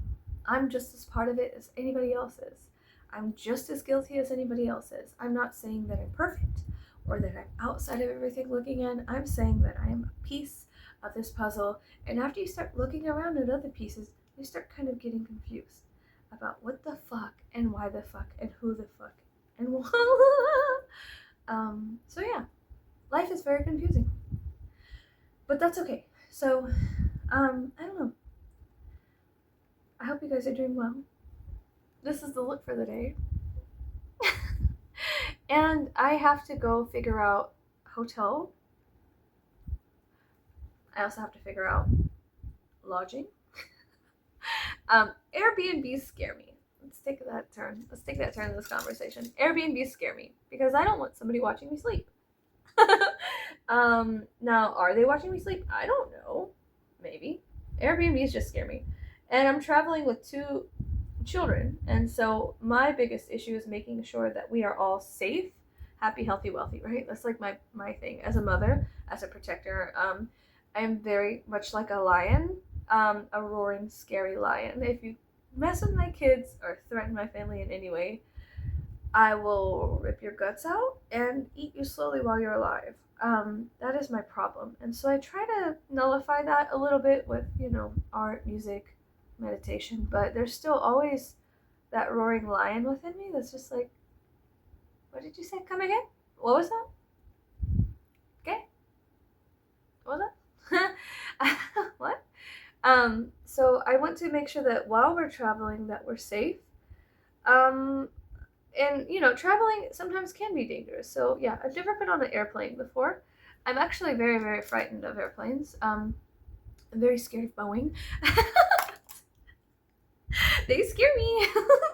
I'm just as part of it as anybody else is. I'm just as guilty as anybody else is. I'm not saying that I'm perfect or that I'm outside of everything looking in. I'm saying that I am a piece of this puzzle. And after you start looking around at other pieces, you start kind of getting confused about what the fuck and why the fuck and who the fuck and so yeah, life is very confusing, but that's okay. So I don't know, I hope you guys are doing well. This is the look for the day. And I have to go figure out hotel. I also have to figure out lodging. Airbnbs scare me. Let's take that turn in this conversation. Airbnbs scare me because I don't want somebody watching me sleep. Now, are they watching me sleep? I don't know. Maybe. Airbnbs just scare me. And I'm traveling with 2 children, and so my biggest issue is making sure that we are all safe, happy, healthy, wealthy, right? That's like my thing as a mother, as a protector. I'm very much like a lion. A roaring, scary lion. If you mess with my kids or threaten my family in any way, I will rip your guts out and eat you slowly while you're alive. That is my problem. And so I try to nullify that a little bit with, art, music, meditation, but there's still always that roaring lion within me that's just like, what did you say? Come again? What was that? Okay. What was that? What? So I want to make sure that while we're traveling that we're safe. And traveling sometimes can be dangerous. So yeah, I've never been on an airplane before. I'm actually very, very frightened of airplanes. I'm very scared of Boeing. They scare me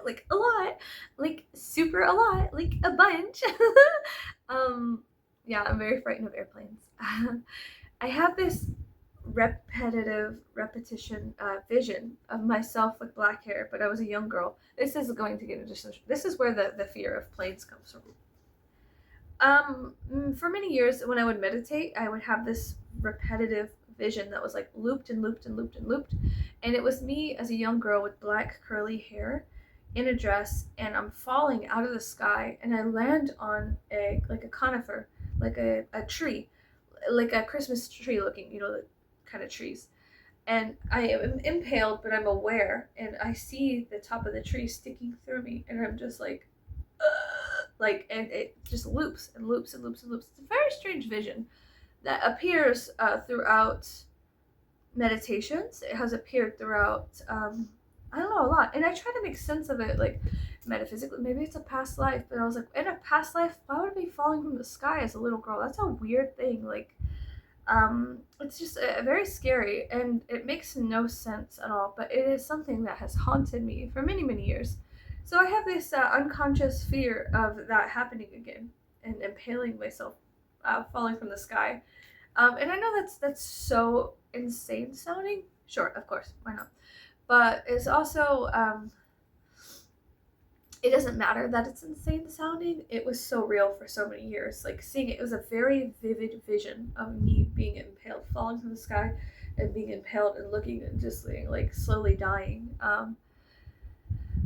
like a lot, like super a lot, like a bunch. Yeah, I'm very frightened of airplanes. I have this repetition vision of myself with black hair, but I was a young girl. This is going to get into this is where the fear of planes comes from. For many years when I would meditate, I would have this repetitive vision that was like looped and looped and looped and looped, and it was me as a young girl with black curly hair in a dress, and I'm falling out of the sky, and I land on a conifer, like a tree, like a Christmas tree looking, the kind of trees. and I am impaled, but I'm aware, and I see the top of the tree sticking through me, and I'm just like, and it just loops and loops and loops and loops. It's a very strange vision that appears throughout meditations. It has appeared throughout, I don't know, a lot, and I try to make sense of it, like metaphysically. Maybe it's a past life, but I was like, in a past life, why would I be falling from the sky as a little girl? That's a weird thing. Like, it's just very scary, and it makes no sense at all, but it is something that has haunted me for many, many years. So I have this unconscious fear of that happening again and impaling myself, falling from the sky. And I know that's so insane sounding. Sure, of course, why not? But it's also it doesn't matter that it's insane sounding. It was so real for so many years. Like, seeing it was a very vivid vision of me being impaled, falling from the sky, and being impaled and looking and just like slowly dying.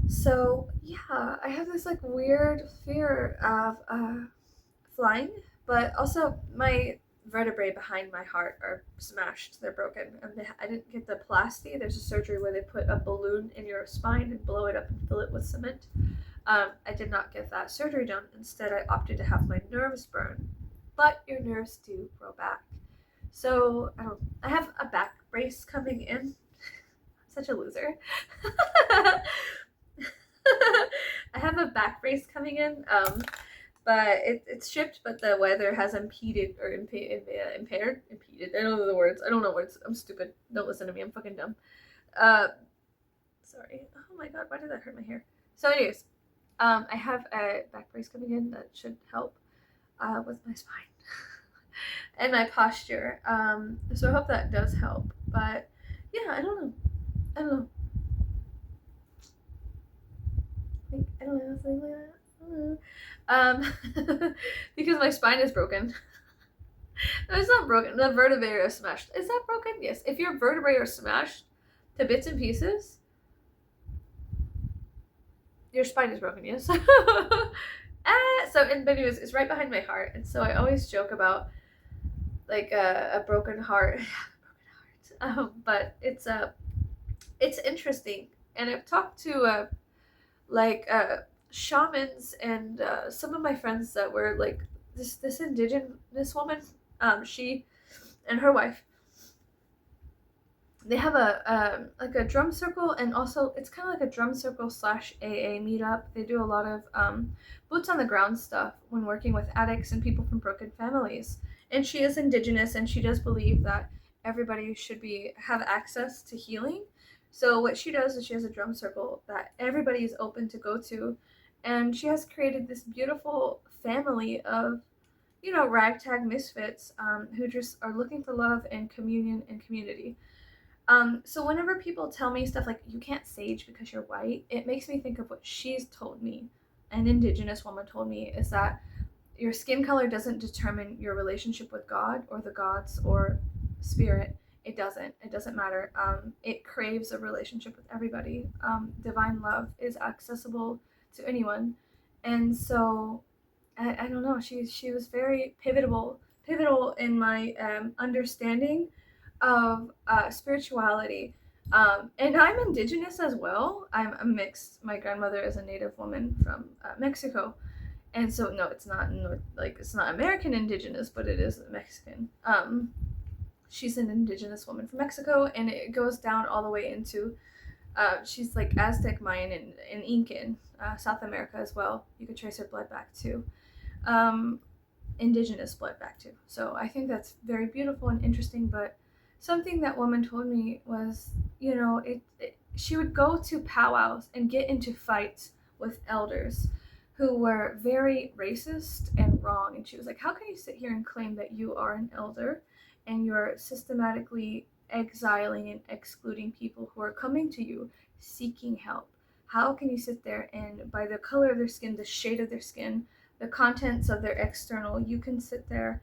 So yeah, I have this like weird fear of flying, but also my vertebrae behind my heart are smashed. They're broken, and I didn't get the plasty. There's a surgery where they put a balloon in your spine and blow it up and fill it with cement. I did not get that surgery done. Instead, I opted to have my nerves burned. But your nerves do grow back. So I have a back brace coming in. Such a loser. I have a back brace coming in. But it's shipped, but the weather has impeded or impaired. Impeded. I don't know the words. I don't know words. I'm stupid. Don't listen to me. I'm fucking dumb. Sorry. Oh my god, why did that hurt my hair? So, anyways, I have a back brace coming in that should help with my spine and my posture. So I hope that does help. But yeah, I don't know. I don't know. I don't know, something like that. Because my spine is broken. No, it's not broken. The vertebrae are smashed. Is that broken? Yes. If your vertebrae are smashed to bits and pieces, your spine is broken. Yes. So, but anyways, it's right behind my heart, and so I always joke about like a broken heart. But it's interesting, and I've talked to shamans and some of my friends that were like this indigenous woman, she and her wife, they have a like a drum circle, and also it's kind of like a drum circle / AA meetup. They do a lot of boots on the ground stuff when working with addicts and people from broken families. And she is indigenous, and she does believe that everybody should have access to healing. So what she does is she has a drum circle that everybody is open to go to, and she has created this beautiful family of ragtag misfits who just are looking for love and communion and community. So whenever people tell me stuff like you can't sage because you're white, it makes me think of what she's told me. An indigenous woman told me is that your skin color doesn't determine your relationship with God or the gods or spirit. It doesn't matter. It craves a relationship with everybody. Divine love is accessible to anyone. And so I don't know, she was very pivotal in my understanding of spirituality. And I'm indigenous as well. I'm a mixed. My grandmother is a native woman from Mexico, and so no, it's not it's not American indigenous, but it is Mexican. She's an indigenous woman from Mexico, and it goes down all the way into she's like Aztec, Mayan, and Incan, South America as well. You could trace her blood back to indigenous blood back to. So I think that's very beautiful and interesting. But something that woman told me was, she would go to powwows and get into fights with elders who were very racist and wrong. And she was like, how can you sit here and claim that you are an elder and you're systematically exiling and excluding people who are coming to you seeking help? How can you sit there and by the color of their skin, the shade of their skin, the contents of their external, you can sit there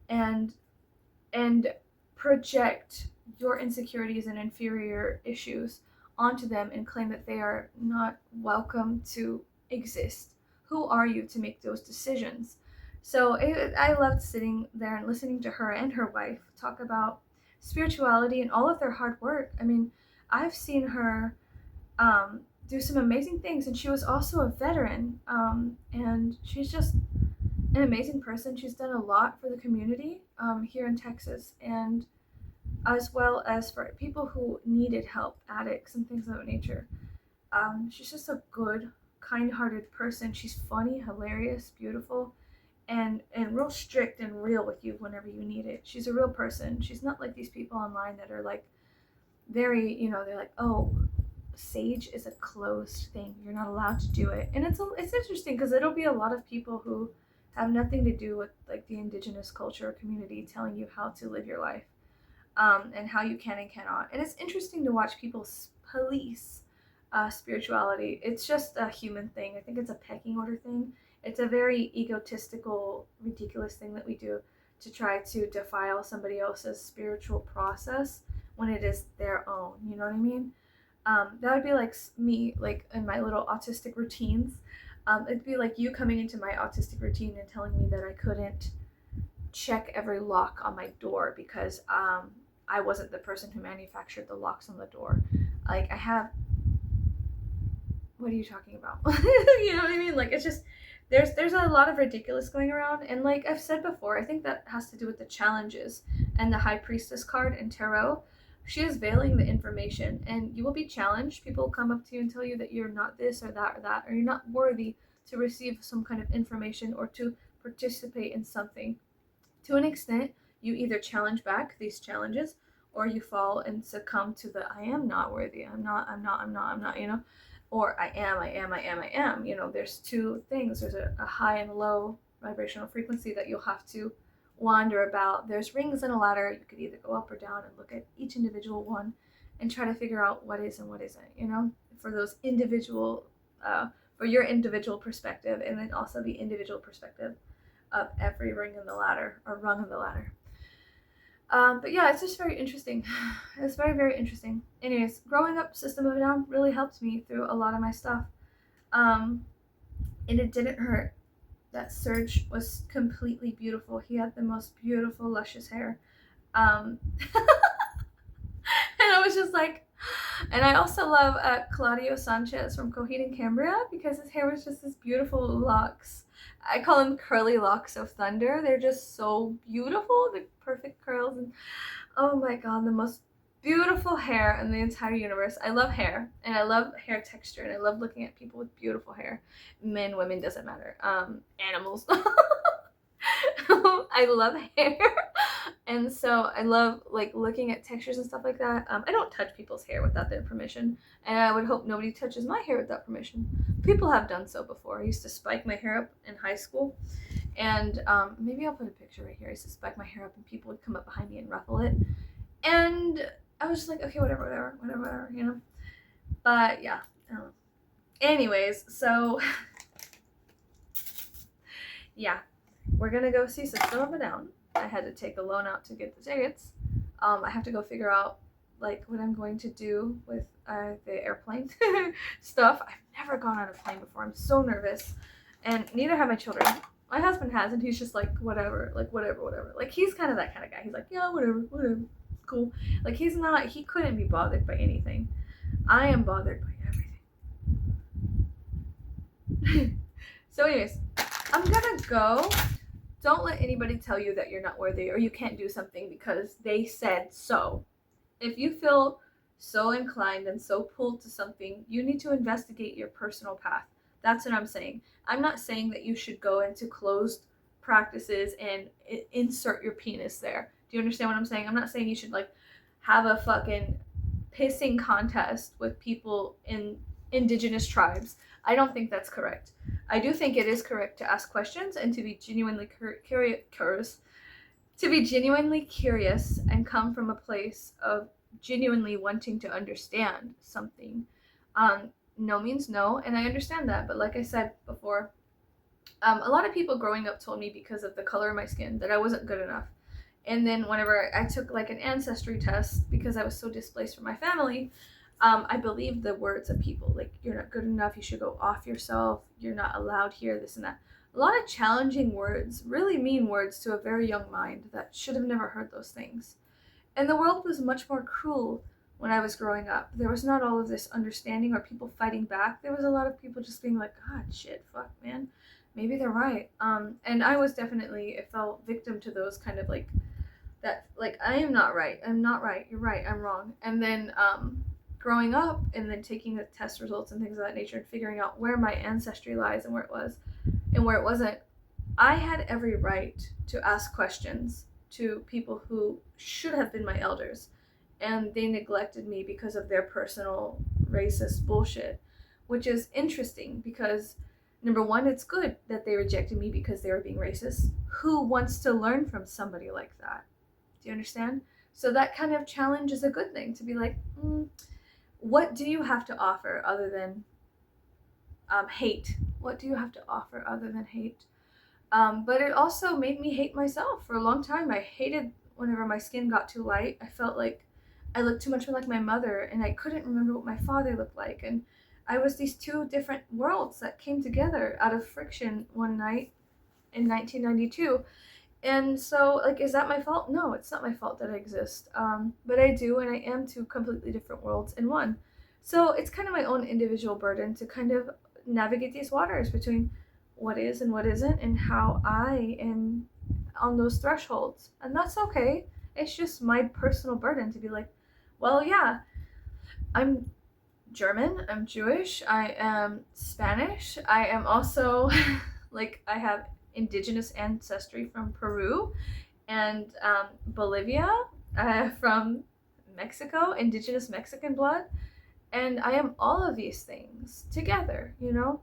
and project your insecurities and inferior issues onto them and claim that they are not welcome to exist? Who are you to make those decisions? So I loved sitting there and listening to her and her wife talk about spirituality and all of their hard work. I mean, I've seen her do some amazing things, and she was also a veteran, and she's just an amazing person. She's done a lot for the community here in Texas, and as well as for people who needed help, addicts and things of that nature. She's just a good, kind-hearted person. She's funny, hilarious, beautiful, and real strict and real with you whenever you need it. She's a real person. She's not like these people online that are like very, they're like, oh, sage is a closed thing. You're not allowed to do it. And it's interesting because it'll be a lot of people who have nothing to do with like the indigenous culture or community telling you how to live your life, and how you can and cannot. And it's interesting to watch people police spirituality. It's just a human thing. I think it's a pecking order thing. It's a very egotistical, ridiculous thing that we do to try to defile somebody else's spiritual process when it is their own. You know what I mean? That would be like me, like in my little autistic routines. It'd be like you coming into my autistic routine and telling me that I couldn't check every lock on my door because I wasn't the person who manufactured the locks on the door. Like, I have. What are you talking about? You know what I mean? Like, it's just there's a lot of ridiculous going around, and like I've said before, I think that has to do with the challenges and the High Priestess card in tarot. She is veiling the information, and you will be challenged. People will come up to you and tell you that you're not this or that, or you're not worthy to receive some kind of information or to participate in something. To an extent, you either challenge back these challenges, or you fall and succumb to the I am not worthy. I'm not, or I am. There's two things. There's a high and low vibrational frequency that you'll have to wander about. There's rings in a ladder. You could either go up or down and look at each individual one and try to figure out what is and what isn't, for those individual, for your individual perspective, and then also the individual perspective of every ring in the ladder or rung in the ladder. But yeah, it's just very interesting. It's very, very interesting. Anyways, growing up, System of a Down really helped me through a lot of my stuff. And it didn't hurt. That Serge was completely beautiful. He had the most beautiful, luscious hair. And I was just like, and I also love Claudio Sanchez from Coheed and Cambria because his hair was just this beautiful locks. I call them curly locks of thunder. They're just so beautiful, the perfect curls, and oh my god, the most beautiful hair in the entire universe. I love hair, and I love hair texture, and I love looking at people with beautiful hair. Men, women, doesn't matter. Animals. I love hair, and so I love like looking at textures and stuff like that. I don't touch people's hair without their permission, and I would hope nobody touches my hair without permission. People have done so before. I used to spike my hair up in high school, and maybe I'll put a picture right here. I used to spike my hair up, and people would come up behind me and ruffle it, and I was just like, okay, whatever, But yeah, I don't know. Anyways, so yeah. We're gonna go see System of a Down. I had to take a loan out to get the tickets. I have to go figure out like what I'm going to do with the airplane stuff. I've never gone on a plane before. I'm so nervous, and neither have my children. My husband has, and he's just like whatever. Like he's kind of that kind of guy. He's like, yeah, whatever, cool. Like he couldn't be bothered by anything. I am bothered by everything. So anyways, I'm gonna go. Don't let anybody tell you that you're not worthy or you can't do something because they said so. If you feel so inclined and so pulled to something, you need to investigate your personal path. That's what I'm saying. I'm not saying that you should go into closed practices and insert your penis there. Do you understand what I'm saying? I'm not saying you should like have a fucking pissing contest with people in indigenous tribes. I don't think that's correct. I do think it is correct to ask questions and to be genuinely curious, and come from a place of genuinely wanting to understand something. No means no, and I understand that. But like I said before, a lot of people growing up told me because of the color of my skin that I wasn't good enough. And then whenever I took like an ancestry test because I was so displaced from my family, I believed the words of people like, you're not good enough, you should go off yourself, you're not allowed here, this and that. A lot of challenging words, really mean words to a very young mind that should have never heard those things. And the world was much more cruel when I was growing up. There was not all of this understanding or people fighting back. There was a lot of people just being like, God, shit, fuck, man. Maybe they're right. And I was definitely, I fell victim to those kind of like, that, like, I am not right. I'm not right. You're right. I'm wrong. And then growing up and then taking the test results and things of that nature and figuring out where my ancestry lies and where it was and where it wasn't, I had every right to ask questions to people who should have been my elders, and they neglected me because of their personal racist bullshit, which is interesting because number one, it's good that they rejected me because they were being racist. Who wants to learn from somebody like that? Do you understand? So that kind of challenge is a good thing, to be like, what do you have to offer other than hate? What do you have to offer other than hate? But it also made me hate myself for a long time. I hated whenever my skin got too light. I felt like I looked too much like my mother, and I couldn't remember what my father looked like. And I was these two different worlds that came together out of friction one night in 1992. And so, like, is that my fault? No, it's not my fault that I exist. But I do, and I am two completely different worlds in one. So it's kind of my own individual burden to kind of navigate these waters between what is and what isn't, and how I am on those thresholds. And that's okay. It's just my personal burden to be like, well, yeah, I'm German, I'm Jewish, I am Spanish, I am also, like, I have indigenous ancestry from Peru and Bolivia, from Mexico, indigenous Mexican blood, and I am all of these things together, you know?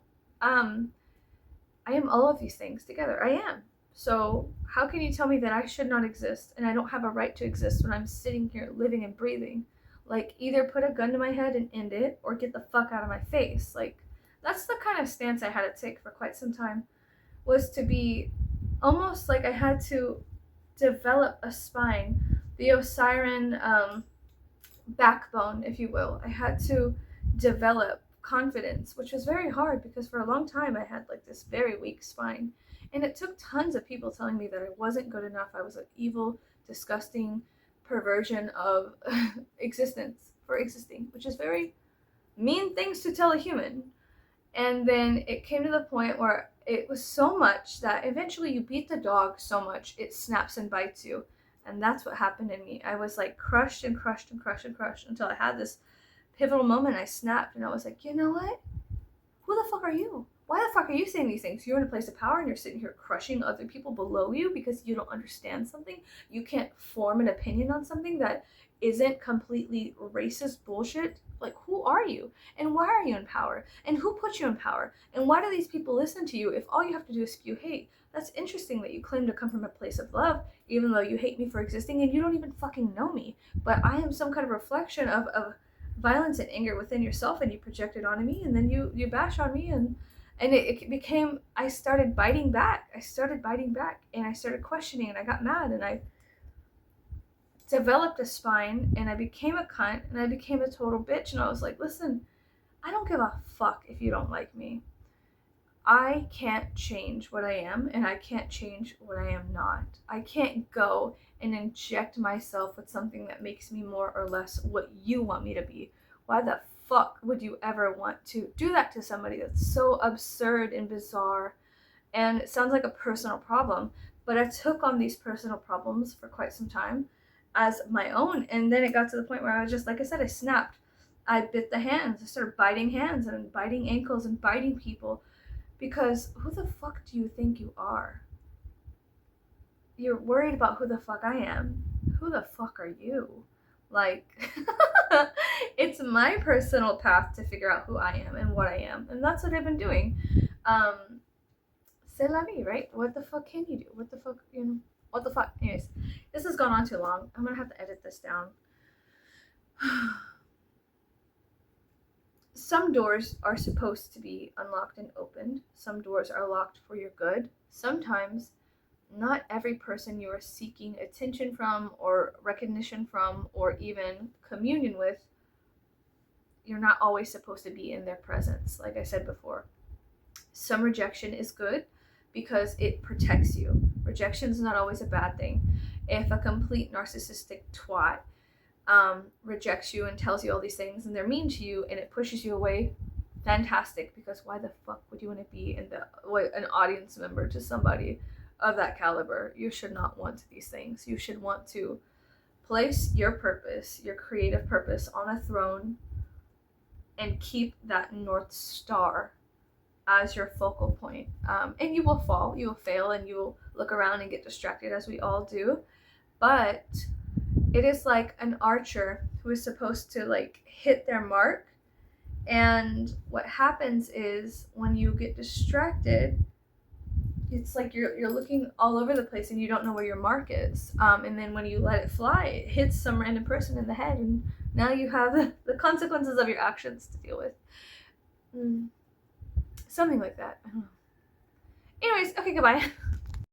I am all of these things together. I am. So how can you tell me that I should not exist and I don't have a right to exist when I'm sitting here living and breathing? Like, either put a gun to my head and end it, or get the fuck out of my face. Like, that's the kind of stance I had to take for quite some time, was to be almost like I had to develop a spine, the Osiran backbone, if you will. I had to develop confidence, which was very hard because for a long time I had like this very weak spine. And it took tons of people telling me that I wasn't good enough. I was an evil, disgusting perversion of existence for existing, which is very mean things to tell a human. And then it came to the point where it was so much that eventually you beat the dog so much it snaps and bites you. And that's what happened in me. I was like crushed and crushed and crushed and crushed until I had this pivotal moment. I snapped and I was like, you know what? Who the fuck are you? Why the fuck are you saying these things? You're in a place of power and you're sitting here crushing other people below you because you don't understand something. You can't form an opinion on something that isn't completely racist bullshit. Like, who are you? And why are you in power? And who put you in power? And why do these people listen to you if all you have to do is spew hate? That's interesting that you claim to come from a place of love, even though you hate me for existing and you don't even fucking know me. But I am some kind of reflection of violence and anger within yourself, and you project it onto me, and then you bash on me, and it became, I started biting back, and I started questioning, and I got mad, and I developed a spine, and I became a cunt, and I became a total bitch, and I was like, listen, I don't give a fuck if you don't like me. I can't change what I am, and I can't change what I am not. I can't go and inject myself with something that makes me more or less what you want me to be. Why the fuck would you ever want to do that to somebody? That's so absurd and bizarre, and it sounds like a personal problem, but I took on these personal problems for quite some time as my own, and then it got to the point where I was just, like I said, I snapped. I bit the hands. I started biting hands and biting ankles and biting people. Because who the fuck do you think you are? You're worried about who the fuck I am. Who the fuck are you? Like, it's my personal path to figure out who I am and what I am. And that's what I've been doing. C'est la vie, right? What the fuck can you do? What the fuck, you know? What the fuck? Anyways, this has gone on too long. I'm gonna have to edit this down. Some doors are supposed to be unlocked and opened. Some doors are locked for your good. Sometimes not every person you are seeking attention from or recognition from or even communion with, you're not always supposed to be in their presence, like I said before. Some rejection is good because it protects you. Rejection is not always a bad thing. If a complete narcissistic twat rejects you and tells you all these things and they're mean to you and it pushes you away, fantastic, because why the fuck would you want to be an audience member to somebody of that caliber? You should not want these things. You should want to place your purpose, your creative purpose, on a throne and keep that North Star as your focal point. And you will fall, you will fail, and you will look around and get distracted, as we all do. But it is like an archer who is supposed to like hit their mark. And what happens is when you get distracted, it's like you're looking all over the place and you don't know where your mark is. And then when you let it fly, it hits some random person in the head, and now you have the consequences of your actions to deal with. Something like that. I don't know. Anyways, okay, goodbye.